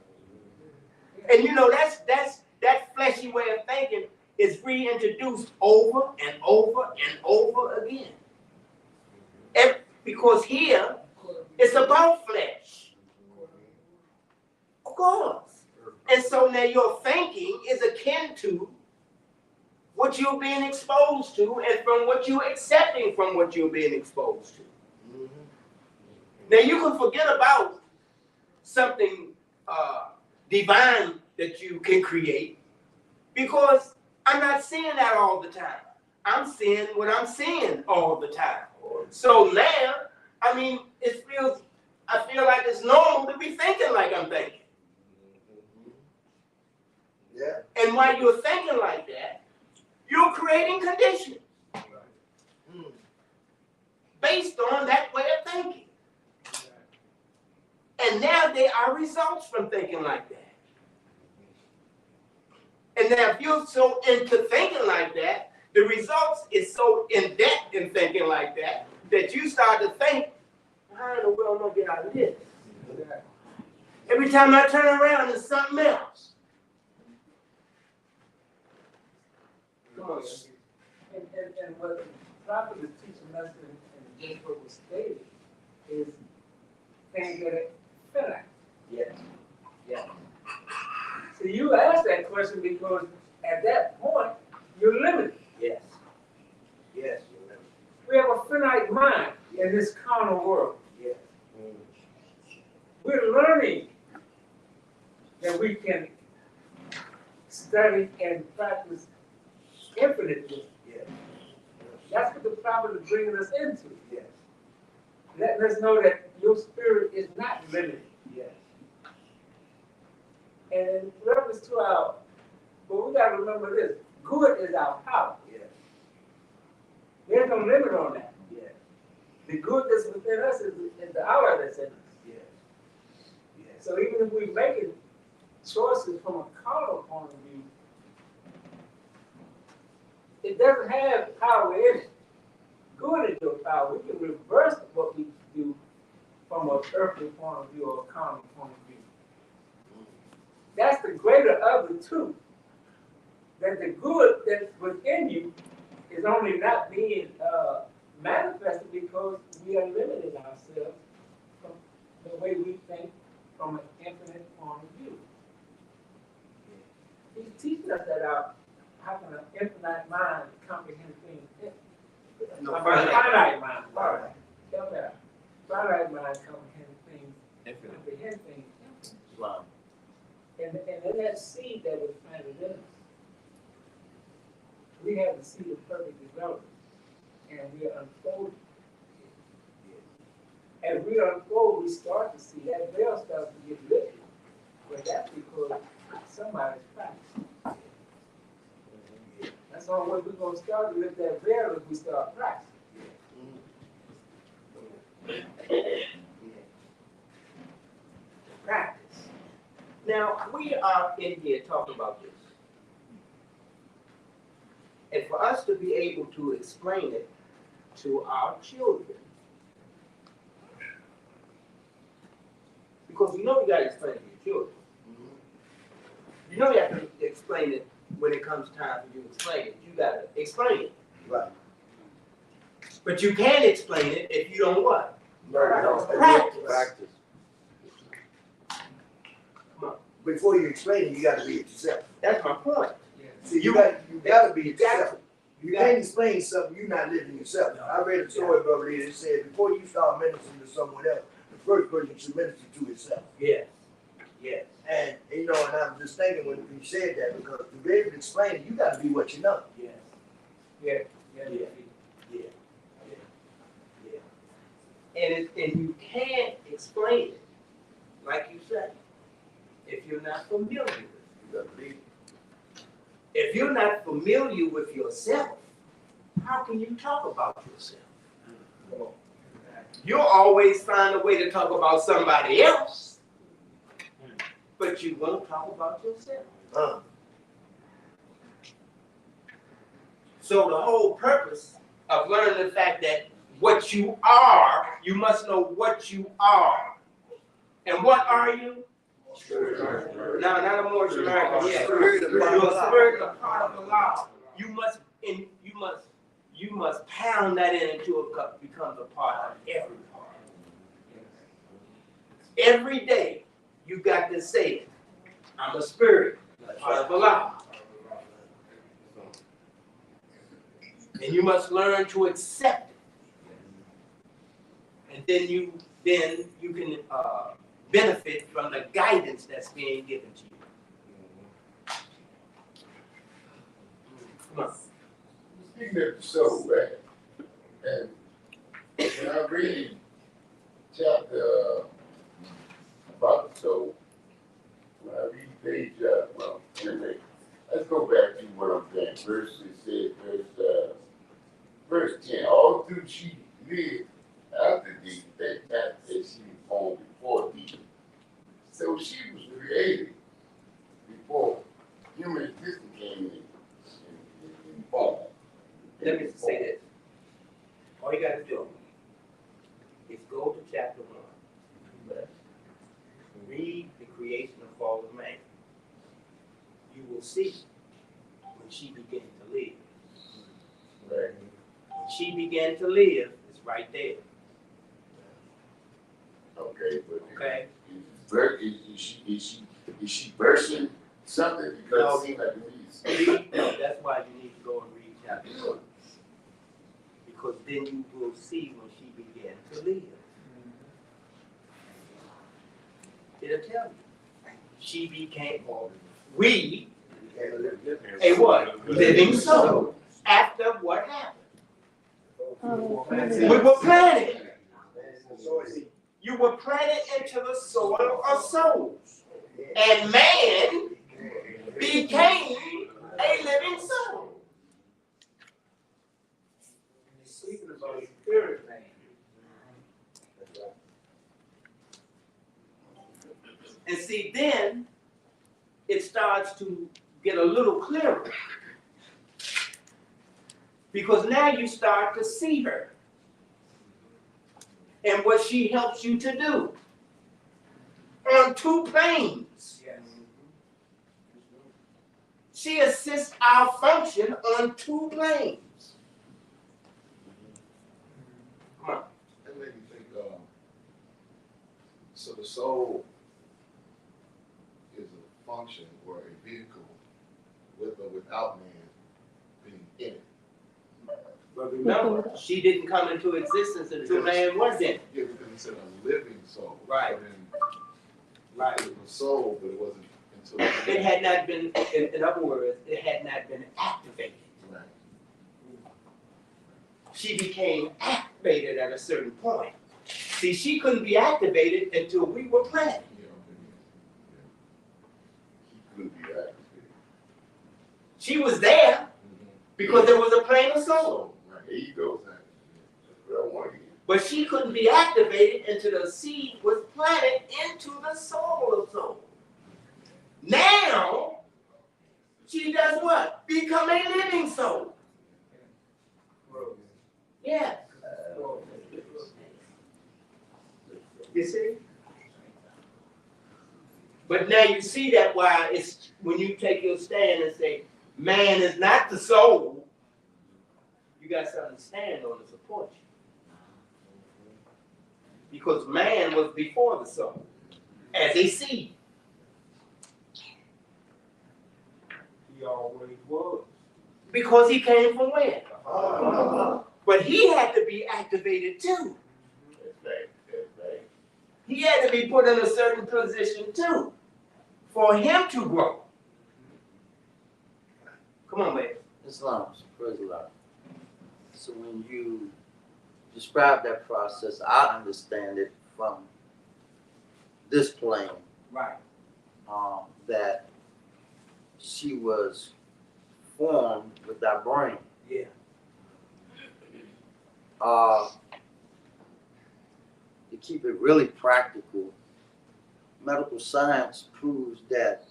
And you know, that fleshy way of thinking is reintroduced over and over and over again. Because here, it's about flesh. Of course. And so now your thinking is akin to what you're being exposed to and from what you're accepting from what you're being exposed to. Now you can forget about something divine that you can create because I'm not seeing that all the time. I'm seeing what I'm seeing all the time. So now, I mean, I feel like it's normal to be thinking like I'm thinking. Yeah. And while you're thinking like that, you're creating conditions based on that way of thinking. And now there are results from thinking like that. And now if you're so into thinking like that, the results is so in depth in thinking like that, that you start to think, how in the world am I gonna get out of this? Every time I turn around, there's something else. Come on. And what the prophet is teaching us and just what was stated is things that are finite. Yeah. Yeah. So you asked that question because at that point, you're limited. Yes. Yes, you're right. We have a finite mind in this carnal world. Yes. We're learning that we can study and practice infinitely. Yes. That's what the prophet is bringing us into. Yes. Letting us know that your spirit is not limited. Yes. And in reference to our, but we got to remember this, good is our power. Yes. There's no limit on that. Yes. The good that's within us is the power that's in us. Yes. Yes. So even if we're making choices from a carnal point of view, it doesn't have power in it. Good is your power. We can reverse what we do from an earthly point of view or a carnal point of view. That's the greater of the two. That the good that's within you is only not being manifested because we are limiting ourselves from the way we think from an infinite point of view. He's teaching us that how can an infinite mind comprehend things? No, A finite mind. Finite. Tell me that. Finite mind comprehend things, Infinite. comprehend things. Islam. And in that seed that was planted in us, we have the seed of perfect development, and we are unfolding. As we unfold, we start to see that veil starts to get lifted. But that's because somebody's practicing. That's the only way we're going to start to lift that veil if we start practicing. Practice. Now, we are in here talking about this. And for us to be able to explain it to our children, because you know you got to explain it to your children. You know you have to explain it when it comes time for you to explain it. You got to explain it. Right. But you can't explain it if you don't what? Practice. Practice. Before you explain it, you gotta be it yourself. That's my point. See, you gotta be it You got yourself. You can't explain something you're not living yourself. I read a story, Brother Lee, that said before you start ministering to someone else, the first person should minister to himself. Yes. Yes. And you know, and I'm just thinking when you said that, because to be able to explain it, you gotta be what you know. Yes. Yeah. Yeah. Yeah. Yeah. And you can't explain it, like you said, if you're not familiar with it. If you're not familiar with yourself, how can you talk about yourself? You'll always find a way to talk about somebody else, but you won't talk about yourself. So the whole purpose of learning the fact that what you are, you must know what you are. And what are you? No, not emotional. Yeah. You're a spirit, a part of the law. You must pound that in until it becomes a part of every part. Every day you got to say it. I'm a spirit, a part of the law. And you must learn to accept it. And then you can benefit from the guidance that's being given to you. Come on. Speaking of the soul, right? And when I read chapter about the soul, when I read page, well, anyway, let's go back to what I'm saying. Verse 10, all through she lived after thee, that time that she was born before thee. So she was created before human existence came in form. Let me say this. All you got to do is go to chapter 1. Read the creation and fall of man. You will see when she began to live. Right. When she began to live, it's right there. Okay, but Okay. is she bursting something because it seems like we need. That's why you need to go and read chapter 1. Because then you will see when she began to live. It'll tell you. She became, we, a what? Living soul. After what happened? We were planted. You were planted into the soil of souls. And man became a living soul. Speaking about spirit, man. And see, then it starts to get a little clearer. Because now you start to see her and what she helps you to do on 2 planes. Yes. She assists our function on 2 planes. Come on. That made me think, so the soul is a function or a vehicle with or without man being in it. But remember, she didn't come into existence until man was in it. Yeah, because he said a living soul. Right. Right. It was a soul, but it wasn't until It had not been, in other words, it had not been activated. Right. She became activated at a certain point. See, she couldn't be activated until we were planted. Yeah, he couldn't be activated. She was there because there was a plane of soul. Right. There you go. That's what I want to hear. But she couldn't be activated until the seed was planted into the soul of soul. Now, she does what? Become a living soul. Yes. You see? But now you see that why it's when you take your stand and say, man is not the soul, you got something to stand on to support you. Because man was before the soul, as a seed. He always was. Because he came from where? But he had to be activated too. That's right. He had to be put in a certain position too, for him to grow. Come on, man. Islam, praise Allah. So when you describe that process, I understand it from this plane. Right. That she was formed with our brain. Yeah. To keep it really practical, medical science proves that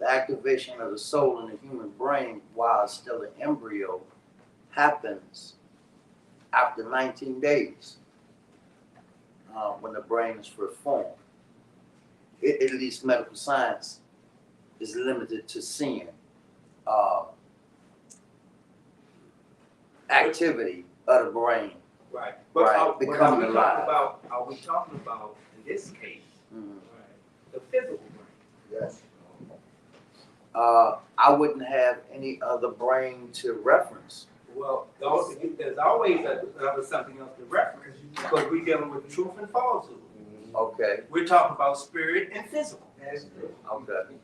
the activation of the soul in the human brain while it's still an embryo happens after 19 days when the brain is first formed. At least medical science is limited to seeing activity of the brain. Right. But Right, are we becoming talking alive. about, in this case, the physical brain? Yes. I wouldn't have any other brain to reference. Well, there's always something else to reference because we're dealing with truth and falsehood. Okay, We're talking about spirit and physical. okay.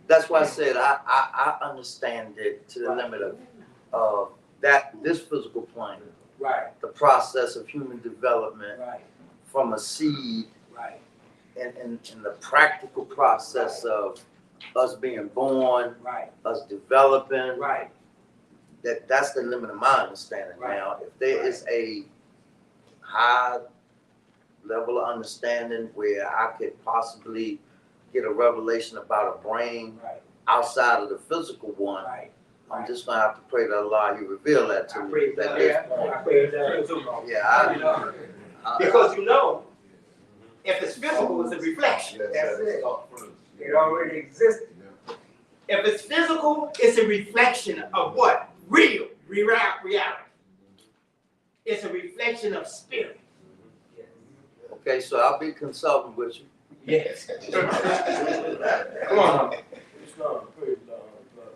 That's why I said I understand it to the limit of this physical plane, Right, the process of human development right, from a seed right, and the practical process of us being born, right, us developing. right. That's the limit of my understanding Right. now. If there is a high level of understanding where I could possibly get a revelation about a brain Right. outside of the physical one, Right. I'm just gonna have to pray to Allah He reveal that to I me pray at that. this point. I pray that too. Yeah, Because if it's physical, it's a reflection. That's it. It already existed. If it's physical, it's a reflection of what? Real reality. It's a reflection of spirit. okay, so I'll be consulting with you. Yes. Come on. Islam, praise God.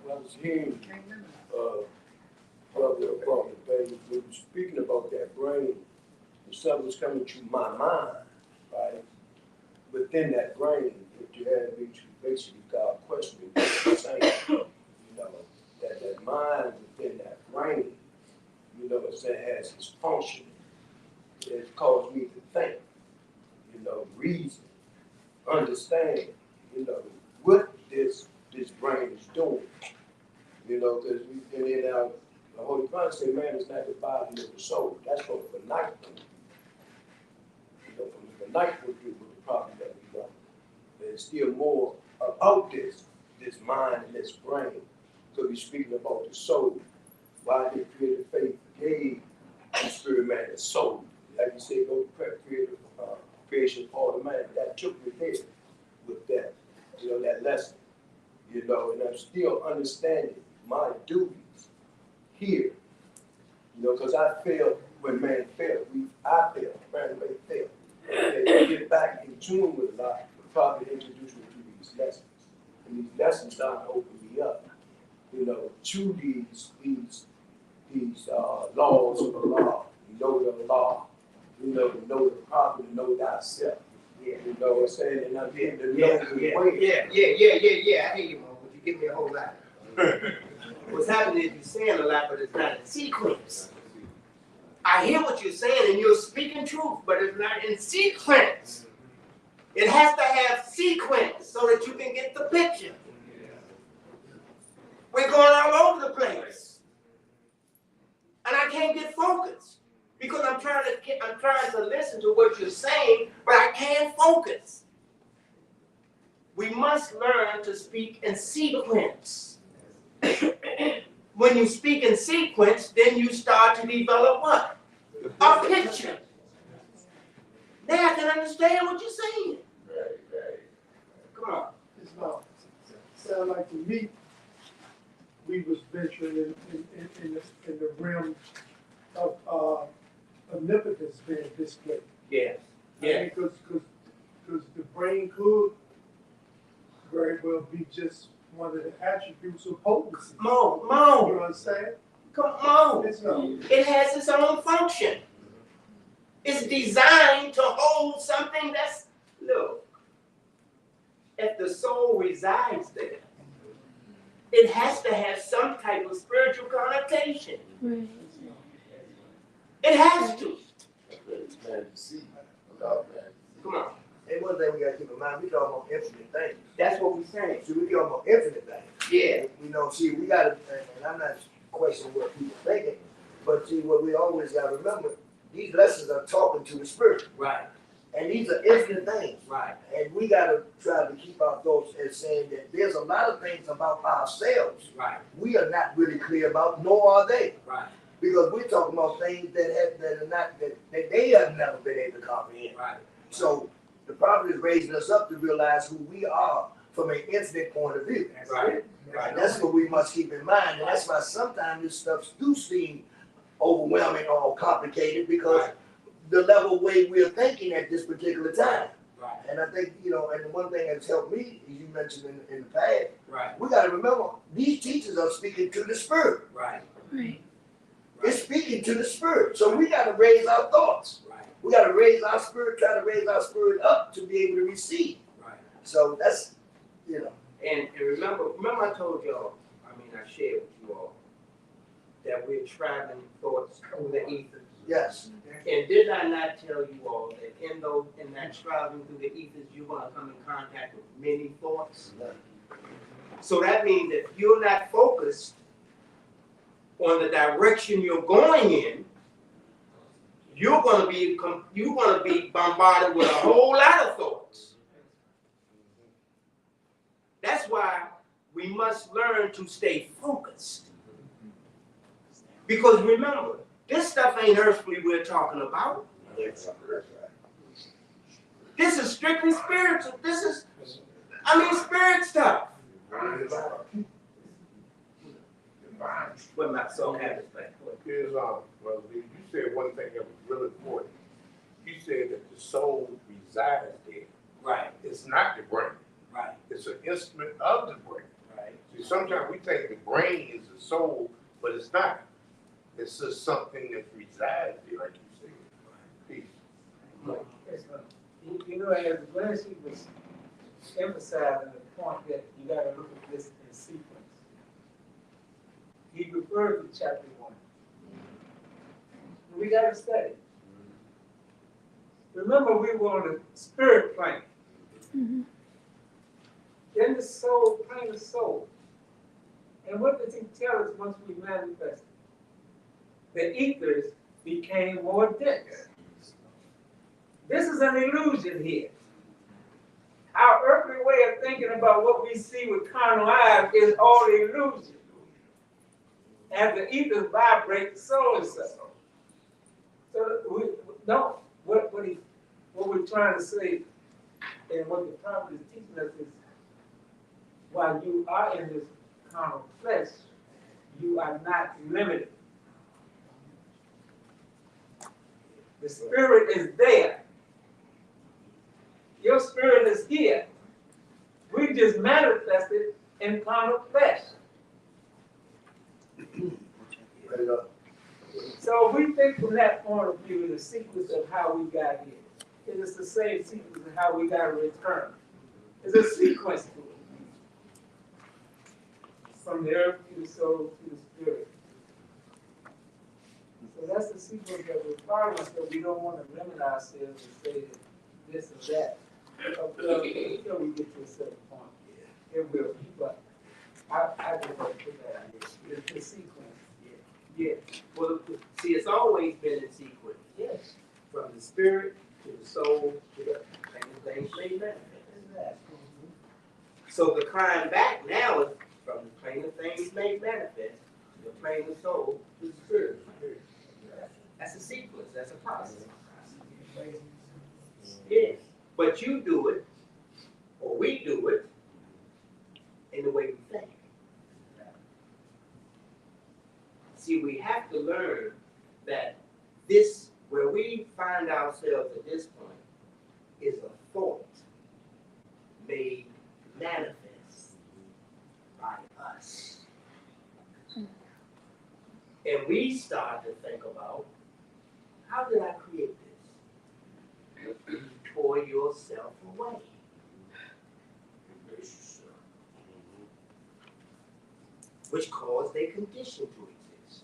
I was hearing, Brother Baby, we were speaking about that brain, and something was coming to my mind, right? Within that brain, that you had me to basically God questioning what you're saying, you know, that mind within that brain, you know, it has its function. It caused me to think, you know, reason, understand, you know, what this brain is doing. You know, because we and then the Holy Quran say man is not the body of the soul. That's from the night. You know, from the night would be with the problem that we got. There's still more about this mind and this brain. So we're speaking about the soul. Why they created faith gave the spirit man the soul. Like you said, go create creation of all the man. That took me there with that, you know, that lesson. You know, and I'm still understanding my duties here. You know, because I failed when man failed. I failed. Man failed. And get back in tune with God. Probably introduce me to these lessons. And these lessons start to open me up, you know, to these laws of the law. You know the law. You know the prophet, know thyself. Yeah. You know what I'm saying? And I'm getting to know the way. Yeah. I hear you, Mo, but you give me a whole lot. What's happening is you're saying a lot, but it's not in sequence. I hear what you're saying, and you're speaking truth, but it's not in sequence. It has to have sequence so that you can get the picture. We're going all over the place, and I can't get focused because I'm trying to listen to what you're saying, but I can't focus. We must learn to speak in sequence. When you speak in sequence, then you start to develop what? A picture. Now I can understand what you're saying. Right. Come on. It's not. Sound like to me, we was venturing in the realm of omnipotence being displayed. Yes. Because the brain could very well be just one of the attributes of potency. You know Mo. what I'm saying? Come on. It's not. It has its own function. It's designed to hold something that's, look, if the soul resides there, it has to have some type of spiritual connotation. Right. It has to. Come on. And one thing we gotta keep in mind, we talking about infinite things. That's what we're saying. See, we talking about infinite things. Yeah. You know, see, we gotta, and I'm not questioning what people thinking, but see, what we always gotta remember, these lessons are talking to the spirit. Right. And these are infinite things. Right. And we gotta try to keep our thoughts as saying that there's a lot of things about ourselves Right. we are not really clear about, nor are they. Right. Because we're talking about things that they have never been able to comprehend. Right. So the prophet is raising us up to realize who we are from an infinite point of view. Right. And that's what we must keep in mind. And that's why sometimes this stuff do seem overwhelming or complicated because the level way we're thinking at this particular time. Right. And I think, you know, and the one thing that's helped me, as you mentioned in the past, Right. we got to remember, these teachers are speaking to the spirit. Right. Right. It's speaking to the spirit. So we got to raise our thoughts. Right. We got to raise our spirit, try to raise our spirit up to be able to receive. Right. So that's, you know. And remember I told y'all, I shared with you all, that we're traveling thoughts through the ether. Yes. And did I not tell you all that in that traveling through the ethers, you're going to come in contact with many thoughts? So that means that if you're not focused on the direction you're going in, you're going to be bombarded with a whole lot of thoughts. That's why we must learn to stay focused. Because remember, this stuff ain't earthly we're talking about. This is strictly spiritual. This is, spirit stuff. What my soul has back. Here's Brother Lee, you said one thing that was really important. You said that the soul resides there. Right, It's not the brain. right, It's an instrument of the brain. right. See, sometimes we think the brain is the soul, but it's not. It's just something that resides there, like you said. Peace. You know, as Glenn, she was emphasizing the point that you gotta look at this in sequence. He referred to chapter 1. We gotta study. Remember, we were on the spirit plane. Mhm. Then the soul, plane of soul. And what does he tell us once we manifest? The ethers became more dense. This is an illusion here. Our earthly way of thinking about what we see with carnal eyes is all illusion. As the ethers vibrate, the soul is so. So we don't, what we're trying to say and what the prophet is teaching us is while you are in this carnal flesh, you are not limited. The spirit is there. Your spirit is here. We just manifested in carnal flesh. Right up. So we think from that point of view, the sequence of how we got here. It is the same sequence of how we got to return. It's a sequence to it. From the earth to the soul to the spirit. So that's the sequence that we're following, so we don't want to limit ourselves and say that this and that. Until we get to a certain point. It will, but I just want to put that out there. It's the sequence. Yeah, well, see, it's always been in sequence. Yes. From the spirit to the soul to the things made manifest. So the climb back now is from the plane of things made manifest to the plane of soul to the spirit. That's a sequence, that's a process. Yes, but you do it, or we do it, in the way we think. See, we have to learn that this, where we find ourselves at this point, is a thought made manifest by us. And we start to think about, how did I create this? You tore yourself away. Which caused a condition to exist.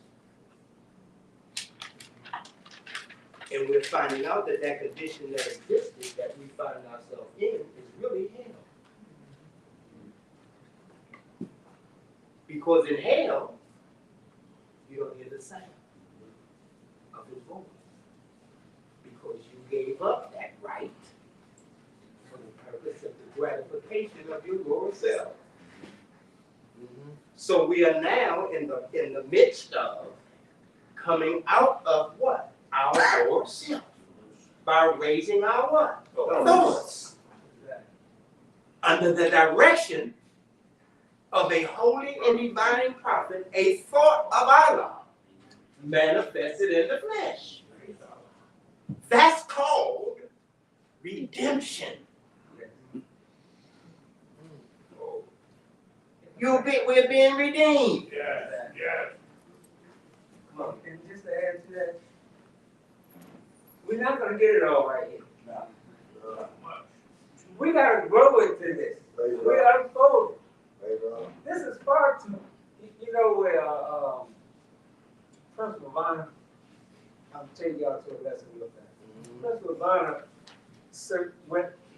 And we're finding out that that condition that existed, that we find ourselves in, is really hell. Because in hell, you don't hear the sound of his voice. Because you gave up that right for the purpose of the gratification of your lower self. So we are now in the midst of coming out of what? Our lower self. By raising our what? Thoughts. Under the direction of a holy and divine prophet, a thought of Allah manifested in the flesh. That's called redemption. We're being redeemed. Yes, yes. Come on, and just to add to that, we're not going to get it all right here. We got to grow into this. We got to unfold it. This is far too, you know, where Principal Bonner, I'm taking y'all to a lesson real fast. Principal Bonner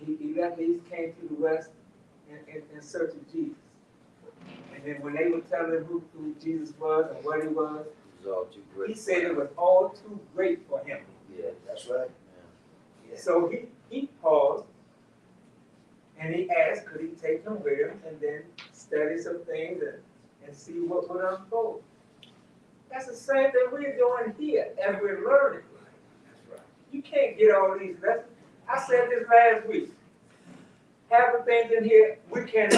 he left the East, came to the West in search of Jesus. And then when they were telling him who Jesus was and what he was, he said it was all too great for him. Yeah, that's right. Yeah. So he paused and he asked, could he take him with him and then study some things and see what would unfold. That's the same thing we're doing here as we're learning. That's right. You can't get all these lessons. I said this last week. Half the things in here we can't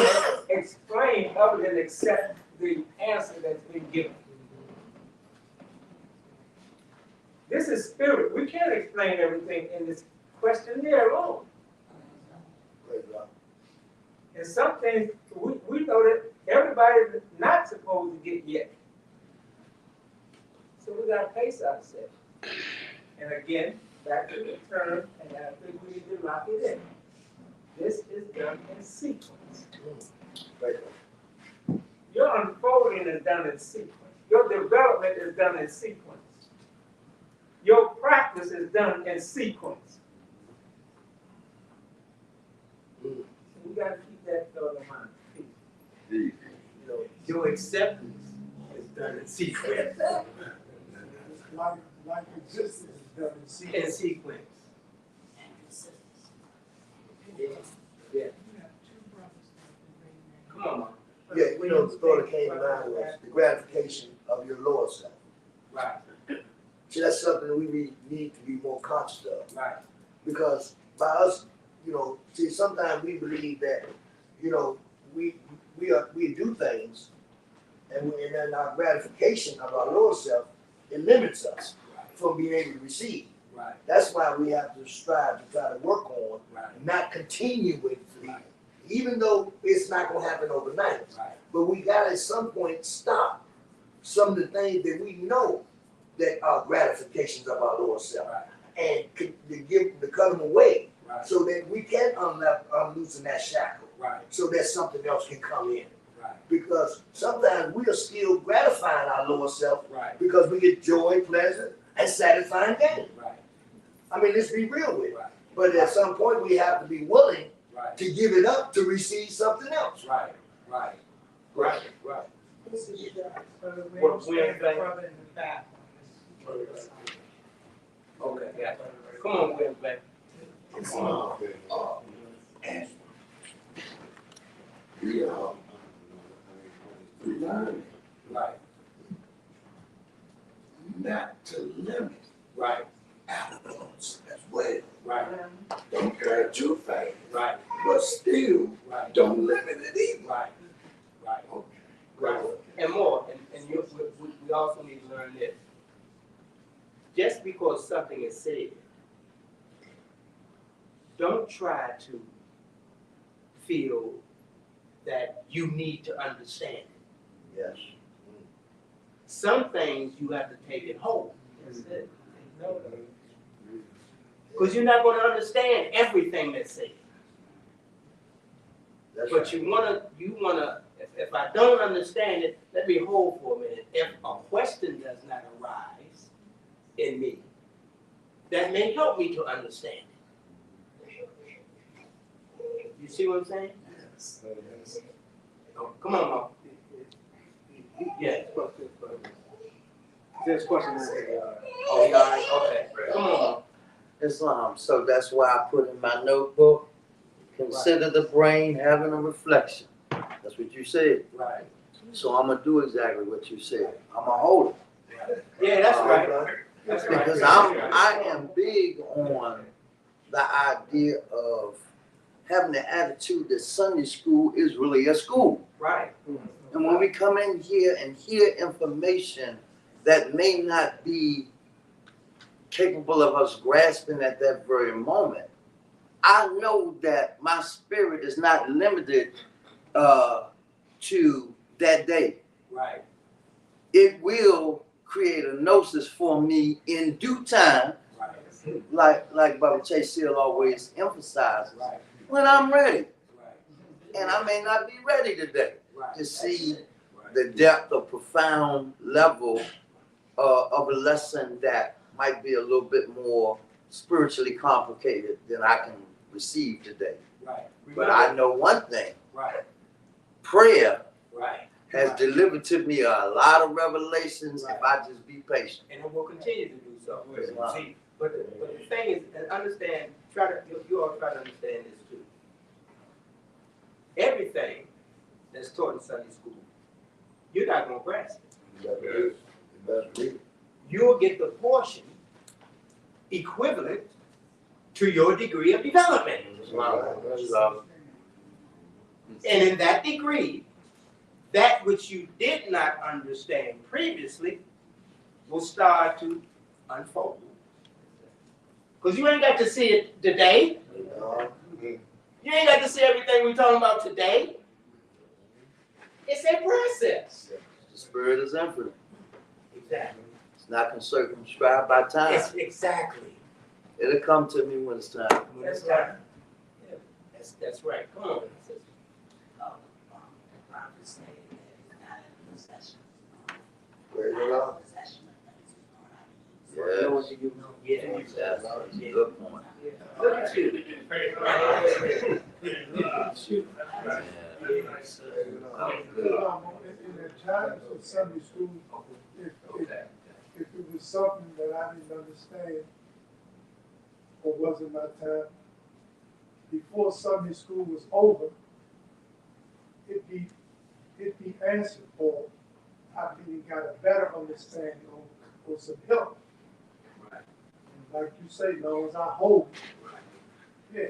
explain other than accept the answer that's been given. This is spirit. We can't explain everything in this questionnaire alone. And some things, we know that everybody's not supposed to get yet. So we gotta pace ourselves. And again, back to the term, and I think we need to lock it in. This is done in sequence. Your unfolding is done in sequence. Your development is done in sequence. Your practice is done in sequence. So we gotta keep that thought in mind. You know, your acceptance is done in sequence. Life existence is done in sequence. In sequence. Yeah. Yeah. Come on, Mom. Yeah, you know, the thought that came to mind was the gratification of your lower self. Right, See, that's something that we need to be more conscious of. right, Because by us, you know, see, sometimes we believe that, you know, we do things, and then our gratification of our lower self, it limits us from being able to receive. right, That's why we have to strive to try to work on, right, not continuously, even though it's not gonna happen overnight. right. But we gotta at some point stop some of the things that we know that are gratifications of our lower self, and to cut them away, Right. so that we can unloosen that shackle, Right. so that something else can come in. Right. Because sometimes we are still gratifying our lower self Right. because we get joy, pleasure, and satisfying gain. Right. I mean, let's be real with it. Right. But at some point, we have to be willing Right. to give it up to receive something else. Right. Right. Right. Right. What we ain't saying? further in the back. Okay, yeah. Come on, William Black. We learn Right. not to limit Right. affluence as well. Right. Don't carry too fast, Right. but still Right. don't limit it either. Right. Right. Okay. Right. And more, and we also need to learn this. Just because something is said, don't try to feel that you need to understand it. Yes. Some things you have to take it home. That's it. No, Because you're not going to understand everything that's said. That's But right. you wanna, if I don't understand it, let me hold for a minute. If a question does not arise in me, that may help me to understand it. You see what I'm saying? Oh, come on, Mom. Yeah. This question is, Oh, you all right? Okay. Come on, Mom. Islam. So that's why I put in my notebook, consider the brain having a reflection. That's what you said. Right. So I'm gonna do exactly what you said. I'm gonna hold it. Yeah, that's right. That's right. Because I am big on the idea of having the attitude that Sunday school is really a school. Right. And when we come in here and hear information that may not be capable of us grasping at that very moment, I know that my spirit is not limited to that day. Right. It will create a gnosis for me in due time, Right. like Baba Chase Seal always emphasizes, Right. when I'm ready. Right. And I may not be ready today Right. to see Right. the depth or profound level of a lesson that might be a little bit more spiritually complicated than I can receive today. Right. But I know one thing, Right. prayer Right. has delivered to me a lot of revelations if I just be patient. And it will continue to do so. Wow. See, but the thing is, and understand, you all try to understand this too. Everything that's taught in Sunday school, you're not gonna grasp it. That's me. You'll get the portion equivalent to your degree of development. And in that degree, that which you did not understand previously will start to unfold. Because you ain't got to see it today. You You ain't got to see everything we're talking about today. It's a process. The spirit is infinite. Exactly. It's not circumscribed by time. It's exactly. It'll come to me when it's time. That's time. Yeah, that's right. Come on, sister. Praise the Lord. Yes. Yeah. That's a good point. Look at you. In the times of Sunday school, if it was something that I didn't understand or wasn't my time, before Sunday school was over, it'd be answered, or I really got a better understanding or some help. Like you say, no, as I hope, yeah,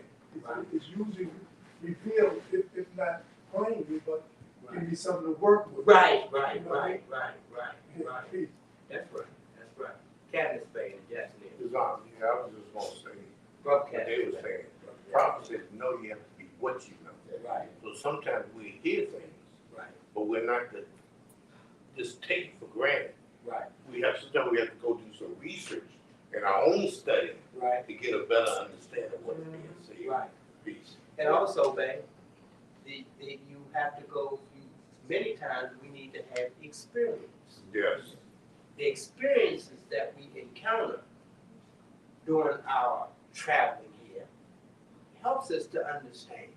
it's usually revealed, if not plainly, but give me something to work with. Right. You know what I mean? Right. That's right. Cabinet Spade and Jackson. Yeah, I was just gonna say, Brother what they Cabinet were saying. The prophet said, know you have to be what you know. Right. So sometimes we hear things, Right. but we're not to just take it for granted. Right. Sometimes we have to go do some research in our own study Right. to get a better understanding of what's being said. Right. Peace. And also, babe, you have to go, many times we need to have experience. Yes. The experiences that we encounter during our traveling here helps us to understand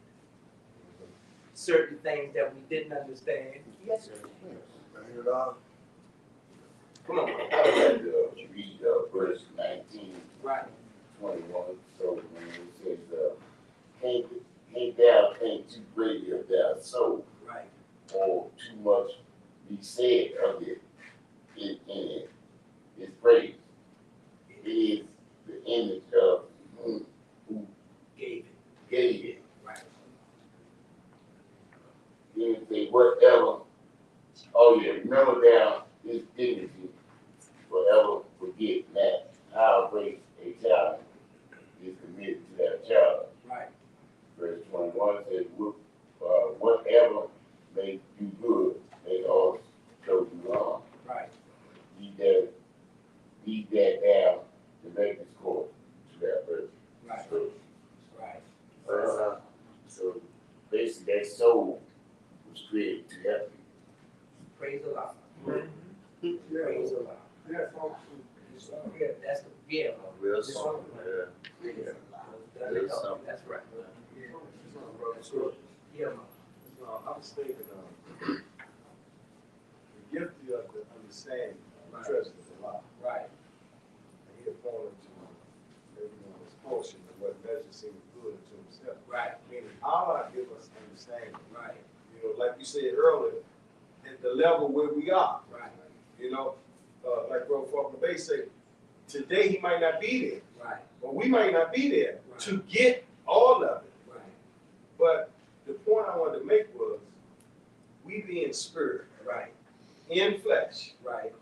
certain things that we didn't understand yesterday. Come on. You read verse 19, Right. 21, so when it says, can't thou think too greatly of thy soul, Right. or too much be said of it in it. It's praise. It is the image of who Gave gave it. Right. Then it say whatever, oh yeah, remember down his dignity, forever forget that how great a child is committed to that child. Right. Verse 21 says, whatever they do good, they also do wrong. Right. Leave that down to make this court to that verse. Right. So, so basically that soul was created to help you. Praise the Lord. Yeah, Praise the Lord. yeah, folks. Yeah, that's the, yeah. Real song. Yeah. Real song. That's right. Yeah, I was thinking, the gift of the understanding treasures a lot. right. And he appointed to everyone's portion of what measure seemed good unto himself. Right. Meaning, Allah give us understanding. Right. You know, like you said earlier, at the level where we are. Right. You know, like Brother Faulkner Bay said, today he might not be there, Right. but we might not be there Right. to get all of it. Right. But the point I wanted to make was, we being spirit, Right. in flesh, Right.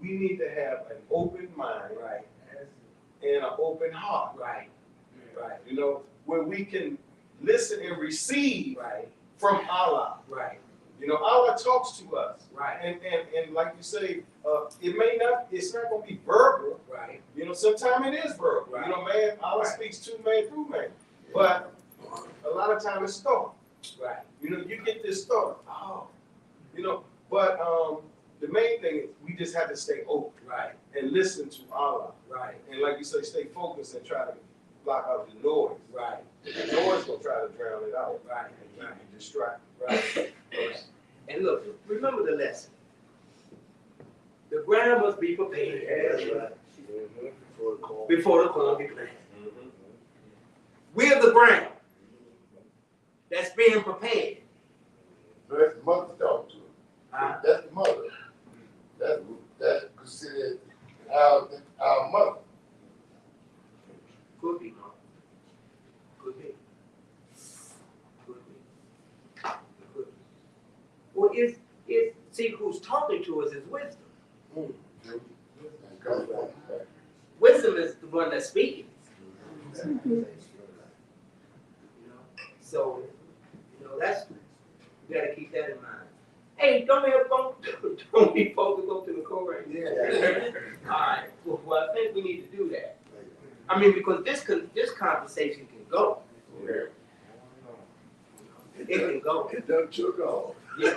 we need to have an open mind Right. and an open heart. Right. Right. You know, where we can listen and receive Right. from Allah. Right. You know, Allah talks to us. Right. And like you say, it's not gonna be verbal. Right. You know, sometimes it is verbal. Right. You know, man, Allah Right. speaks to man through man. But a lot of times it's thought. Right. You know, you get this thought. Oh, you know, but the main thing is we just have to stay open Right. and listen to Allah. Right. And like you say, stay focused and try to block out the noise. Right. The noise gonna try to drown it out. Right. And keep you distracted. Right. And look, remember the lesson. The ground must be prepared before the corn be planted. We're the ground that's being prepared. That's the mother talking to Huh? That's the mother. That's considered our mother. Could be, no. Could be. Could be. Could be. Well, see, who's talking to us is wisdom. Wisdom is the one that's speaking. You know? don't we supposed to go to the Koran? Yeah. All right, well, I think we need to do that. I mean, because this conversation can go. It can go. It done took off. Yeah,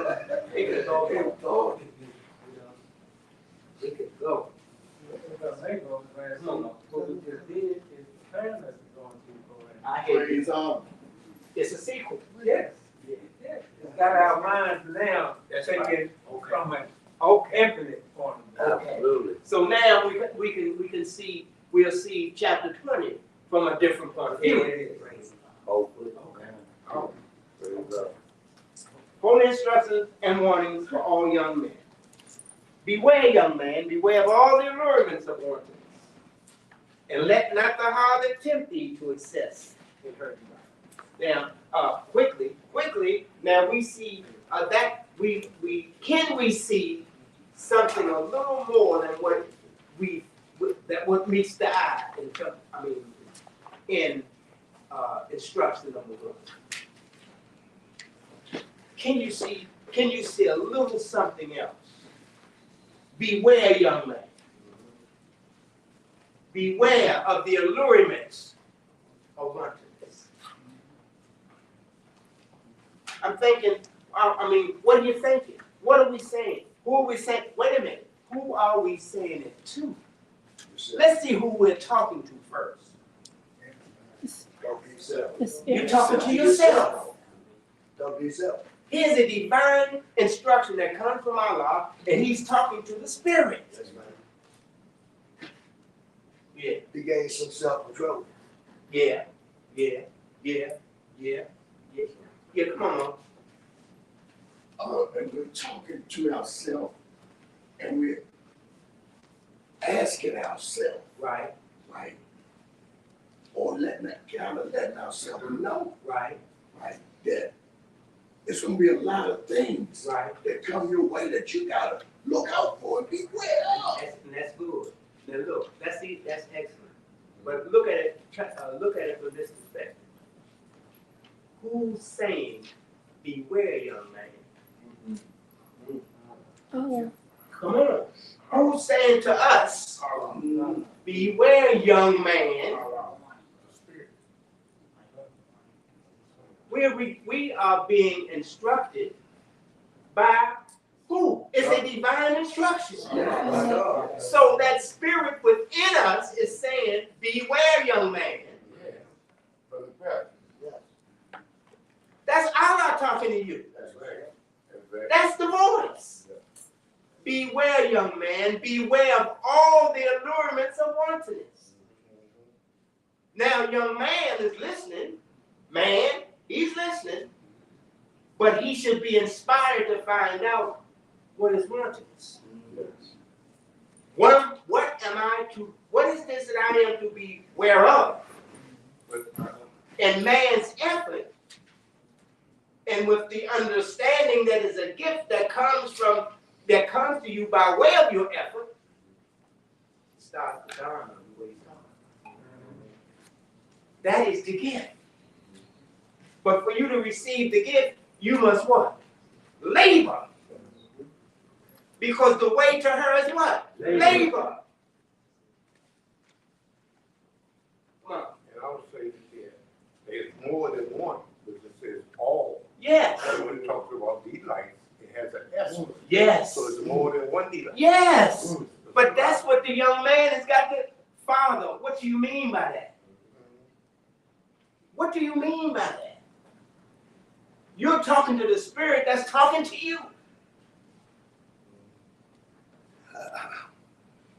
it can go. It thought. It can go. What we just did is preparing us to go into the Koran. I hear you. Praise on. It's a sequel. Yes, yes. It's got our minds now thinking from an infinite point of view. Absolutely. So now we'll see chapter 20 from a different point of view. Hopefully. Okay. Praise God. Holy instructions and warnings for all young men. Beware, young man, beware of all the allurements of wantonness. And let not the harlot tempt thee to excess in her desire. Now, quickly, now we see that we see something a little more than what what meets the eye in instruction number 1. Can you see a little something else? Beware, young man. Beware of the allurements of wantonness. I'm thinking, what are you thinking? What are we saying? Who are we saying? Wait a minute. Who are we saying it to? Let's see who we're talking to first. Talk to yourself. The spirit. You're talking to yourself. Talk to yourself. Here's a divine instruction that comes from Allah, and he's talking to the spirit. Yes, man. Yeah, He gained some self-control. yeah, come on. And we're talking to ourselves, and we're asking ourselves, Right, right? Or letting ourselves know, right, that it's gonna be a lot of things right. that come your way that you gotta look out for and beware of. That's good. Now look, that's excellent. But look at it from this perspective. Who's saying, beware, young man? Oh, Come on. Who's saying to us, beware, young man? We are being instructed by who? It's a divine instruction. So that spirit within us is saying, beware, young man. Brother Pat, That's Allah talking to you. that's right. That's the voice. Beware, young man. Beware of all the allurements of wantonness. Now, young man is listening. Man, he's listening. But he should be inspired to find out what is wantonness. What is this that I am to be aware of? And man's effort, and with the understanding that is a gift that comes to you by way of your effort, starts to dawn on you what he's talking. That is the gift. But for you to receive the gift, you must what? Labor. Because the way to her is what? Labor. Come on. And I would say that there's more than one, but it says all. Yes. And when it talks about delight, it has an S. Yes. So it's more than one delight. Yes. But that's what the young man has got to, Father, what do you mean by that? What do you mean by that? You're talking to the spirit that's talking to you.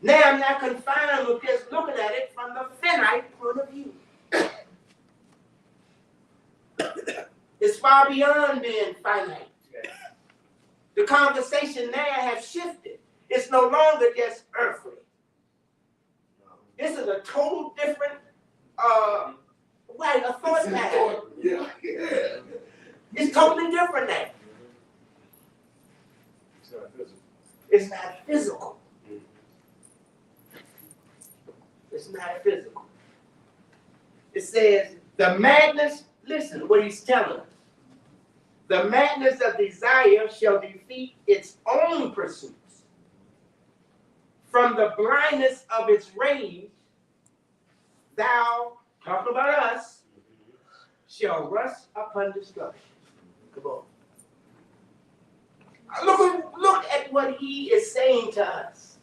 Now I'm not confined with just looking at it from the finite point of view. It's far beyond being finite. The conversation now has shifted. It's no longer just earthly. This is a total different a thought pattern. Yeah. It's totally different now. It's not physical. It's not physical. It says the madness, listen what he's telling us. The madness of desire shall defeat its own pursuits. From the blindness of its rage, thou, talking about us, shall rush upon destruction. Come on. Look at what he is saying to us.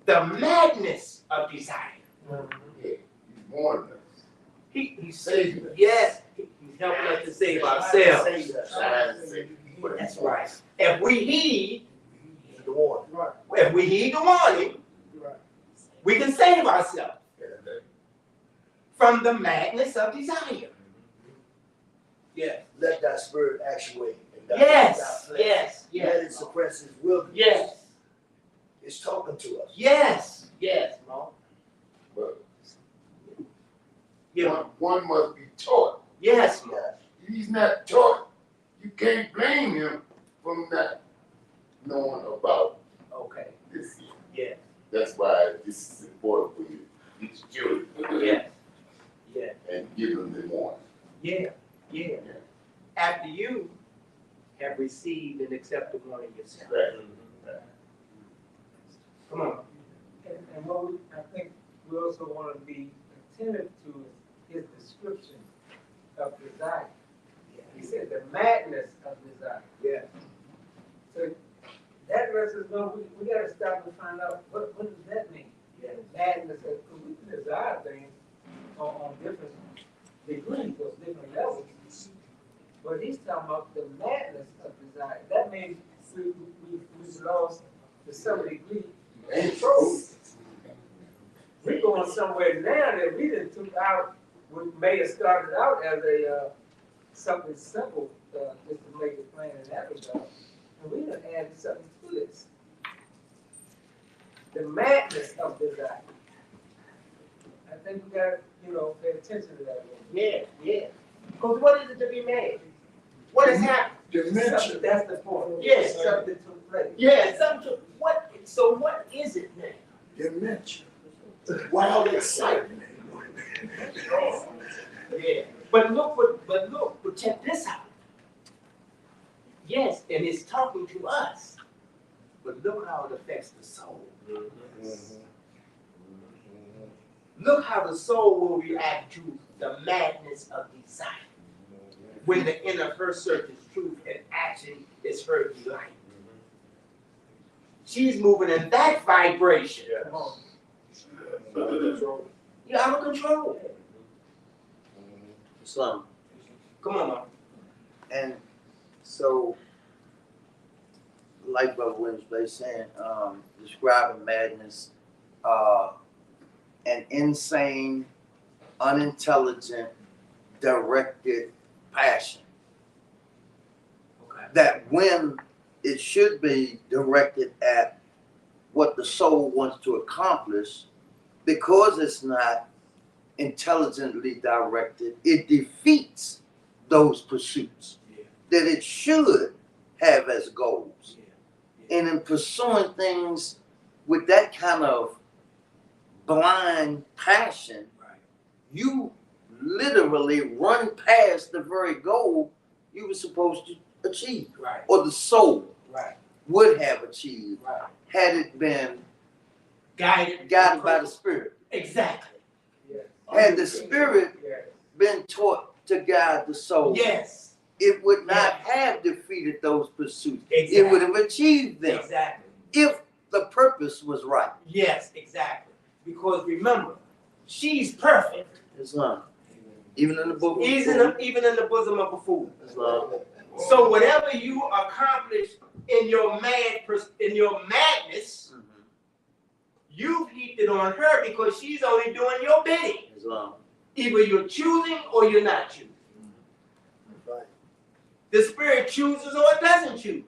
The madness of desire. Yeah, he's warning us. He's Saving us. yes, he's helping us to save ourselves. Trying to save us. That's right. If we heed The one. Right, if we heed the warning, right. we can save ourselves Yeah, that- from the madness of desire. Yes. Let thy spirit actuate. And thy Yes. flesh. Yes. Let it Yes. suppress his wilderness. Yes. It's talking to us. Yes. Yes. Mom. But Yeah. one must be taught. Yes. Mom. Yeah. If he's not taught, you can't blame him from not knowing about Okay. this. Yeah. That's why this is important for you. Teach children Yes. Yeah. and give them the warning. Yeah. Yeah. After you have received and accepted warning yourself. Right. Come on. And what I think we also want to be attentive to his description of desire. He said the madness of desire. Yeah. So that lets us know we got to stop and find out what does that mean? Yeah. Madness, because we can desire things on different degrees, those different levels. But he's talking about the madness of desire. That means we've lost to some degree control. We're going somewhere now that we didn't took out, we may have started out as a something simple, just to make it plain in that regard. And we done added something to this. The madness of desire. I think we gotta, pay attention to that. Yeah. Yeah. Because what is it to be mad? What has happened? Dimension. That's the point. Yes. Something took place. Yeah. So what is it now? Dimension. Wild excitement. Yeah. But check this out. Yes, and it's talking to us. But look how it affects the soul. Look how the soul will react to the madness of desire. When the inner her searches truth and action is her delight. She's moving in that vibration. Come on. You're out of control. Islam. Come on, Mom. And so, like Brother Williams was saying, describing madness, an insane, unintelligent, directed passion. Okay. That when it should be directed at what the soul wants to accomplish, because it's not intelligently directed, it defeats those pursuits that it should have as goals. And in pursuing things with that kind of blind passion, you literally run past the very goal you were supposed to achieve, Right. or the soul Right. would have achieved Right. had it been Guided by the Spirit. Exactly. Had the Spirit Yeah. been taught to guide the soul, Yes. it would not have defeated those pursuits. Exactly. It would have achieved them Exactly. if the purpose was right. Yes, exactly. Because remember, she's perfect. Islam. Even in the book of Even in the bosom of a fool. Islam. So whatever you accomplish in your madness, you've heaped it on her because she's only doing your bidding. Islam. Either you're choosing or you're not choosing. Right. The Spirit chooses or it doesn't choose.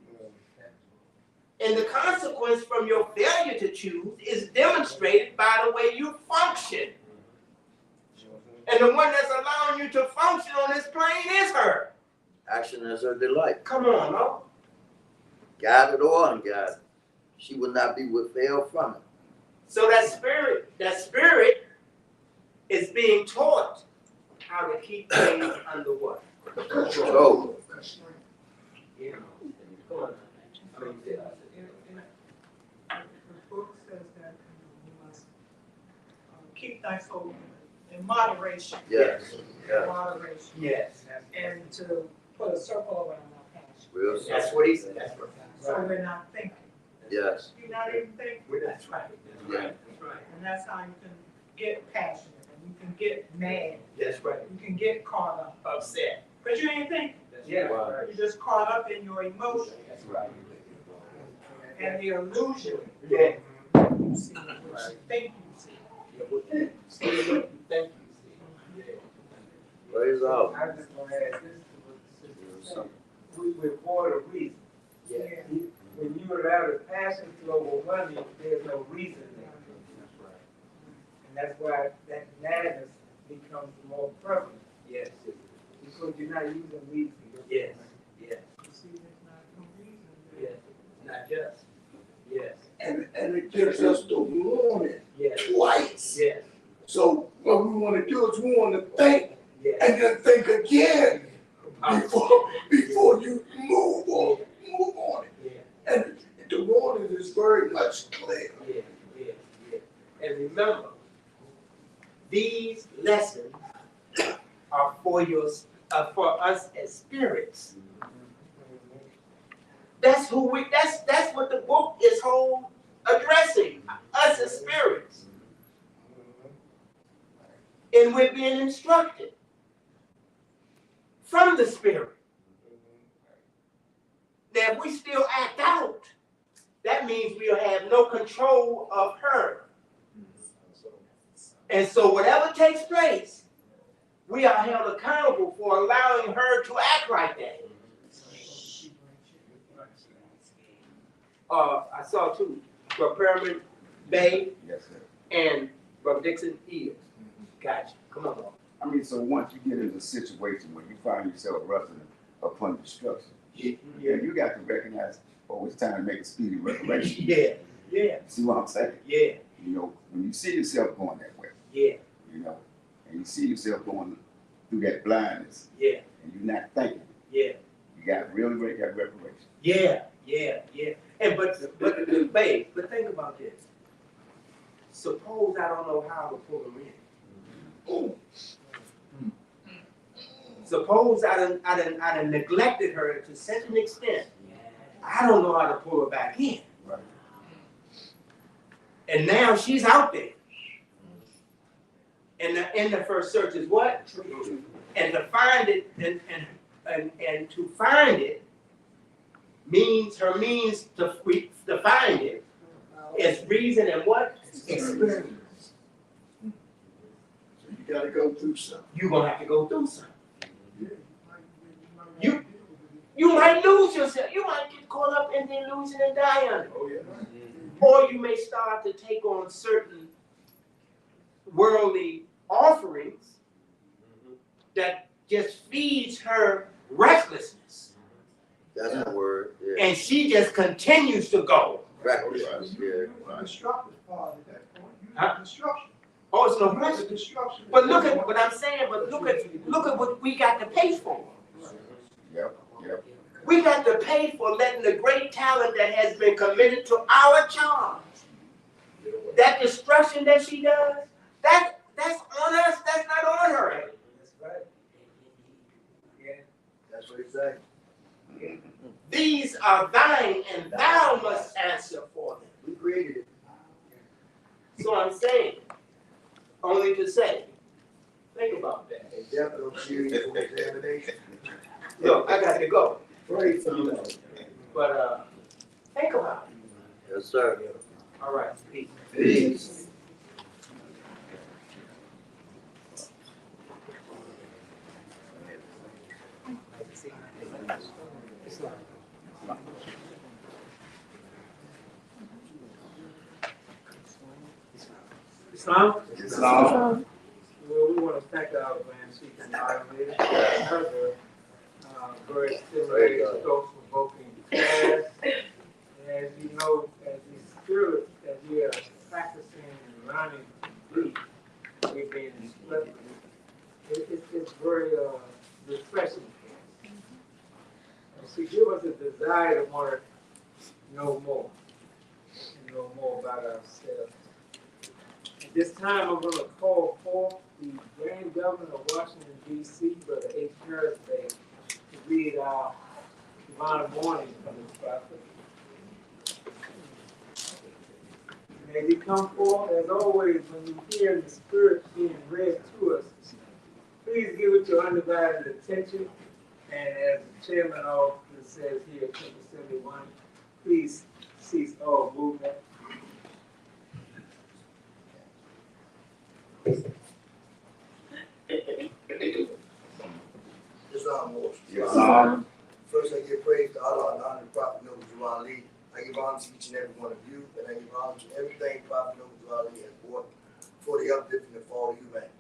And the consequence from your failure to choose is demonstrated by the way you function. And the one that's allowing you to function on this plane is her. Action is her delight. Come on, no? Guided or unguided, she will not be withheld from it. So that spirit is being taught how to keep things under what? Control. You know, come on. I mean, The book says that you must keep thy soul in moderation. Yes. Yeah. Moderation. yes, And to put a circle around our passion. Real that's simple. what he said, that's So right. we're not thinking. Yes. You're not even thinking. That's right, that's right, that's right. And that's how you can get passionate and you can get mad. That's right. You can get caught up. Upset. But you ain't thinking. Yeah, Right. You're just caught up in your emotions that's right. and the illusion. Yeah. You see what you think you see. Yeah, what you see, what you think you see. Yeah. Praise the Lord. I just want to add this to what the sister said. We're for a reason. Yeah. When you allow the passion flow over money, there's no reason there. And that's why that madness becomes more prevalent. Yes, Because you're not using reason. yes, yes, You see, there's not no reason there. yes, not just, yes, And it gives us the warning yes, twice. yes, So what we want to do is we want to think yes. and then think again before you move on it. Yeah, And the warning is very much clear. yeah, yeah, yeah. And remember, these lessons are for us as spirits. That's who we. That's what the book is whole addressing us as spirits, and we're being instructed from the Spirit. Now, if we still act out, that means we'll have no control of her. And so whatever takes place, we are held accountable for allowing her to act like that. I saw two, Brother Perman Bay Yes, sir. and Brother Dixon Eels. Gotcha. Come on, Lord. I mean, so once you get into a situation where you find yourself wrestling upon destruction, Yeah, you got to recognize, oh, it's time to make a speedy reparation. yeah, yeah, See what I'm saying? yeah, You know, when you see yourself going that way, yeah, you know, and you see yourself going through that blindness, yeah, and you're not thinking, yeah. you got to really make that reparation. Yeah, yeah, yeah. And but babe, but think about this. Suppose I don't know how to pull them in. Suppose I done neglected her to such an extent, I don't know how to pull her back in. Right. And now she's out there. And the end of her search is what? And to find it, and to find it means her means to find it is reason and what? Experience. So you got to go through something. You're gonna have to go through something. You might lose yourself. You might get caught up in the illusion and die on it. Oh, yeah. Or you may start to take on certain worldly offerings that just feeds her recklessness. That's the word. Yeah. And she just continues to go. Recklessness. Yeah. Destructive part at that point. Huh? Destruction. Oh, it's no It's question. destruction. But look at what I'm saying, but look at what we got to pay for. Yep, yep. We got to pay for letting the great talent that has been committed to our charge. That destruction that she does, that's on us, that's not on her. That's right. Yeah, that's what he's saying. These are thine, and thou must answer for them. We created it. So I'm saying, only to say, think about that. They definitely don't see you for examination. Look, I got to go, Pray for you. but think about it. Yes, sir. All right, peace. Peace. Islam? Islam. Well, we want to thank our Grand Chief and moderator for another very stimulating, thought-provoking class. As you know, as the spirit that we are practicing and learning to be, we're being instructed. It's desire to want to know more and know more about ourselves. At this time, I'm going to call forth the Grand Governor of Washington, D.C., Brother H. Harris, to read our divine warning from the prophet. And as he come forth, as always, when you hear the Spirit being read to us, please give it your undivided attention. And as the chairman often says here at Chapter 71, please cease all movement. Islam Wars. Islam. First, I give praise to Allah and honor the Prophet Noble Drew Ali. I give honor to each and every one of you, and I give honor to everything Prophet Noble Drew Ali has brought for the uplifting and fall of humanity.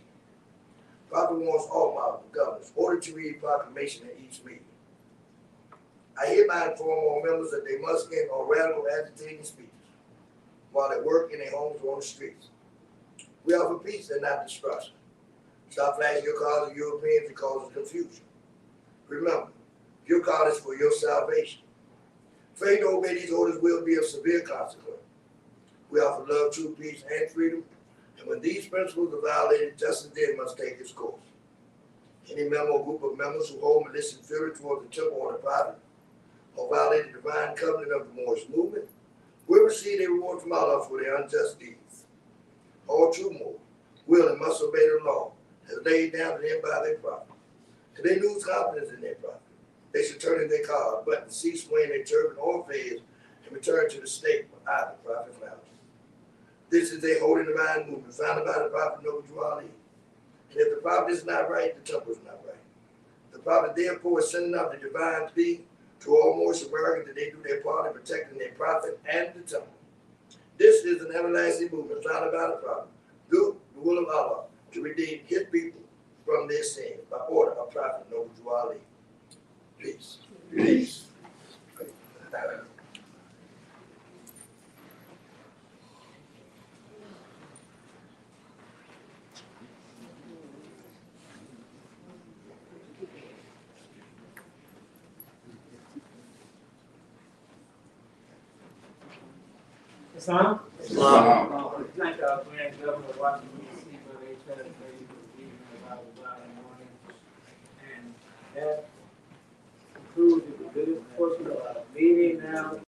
Prophet wants all model governors ordered to read proclamation at each meeting. I hereby inform all members that they must end all radical agitating speeches while they work in their homes or on the streets. We are for peace and not destruction. Stop flashing your cards at Europeans and causing confusion. Remember, your card is for your salvation. Failure to obey these orders will be of severe consequence. We offer love, truth, peace, and freedom. And when these principles are violated, justice then must take its course. Any member or group of members who hold malicious fury towards the temple or the prophet, or violate the divine covenant of the Moorish movement, will receive a reward from Allah for their unjust deeds. All true Moors will and must obey the law as laid down to them by their prophet. If they lose confidence in their prophet, they should turn in their card, button, cease wearing their turban or fez, and return to the state where I, the prophet, found them. This is a holy divine movement founded by the prophet Noble Drew Ali. And if the prophet is not right, the temple is not right. The prophet therefore is sending out the divine plea to all Moorish Americans that they do their part in protecting their prophet and the temple. This is an everlasting movement founded by the prophet, do the will of Allah to redeem his people from their sins by order of prophet Noble Drew Ali. Peace. Peace. Islam? Islam. Thank our Grand Governor of Washington, D.C., Brother H. Harris, for reading about the divine warning. And that concludes the business portion of our meeting now.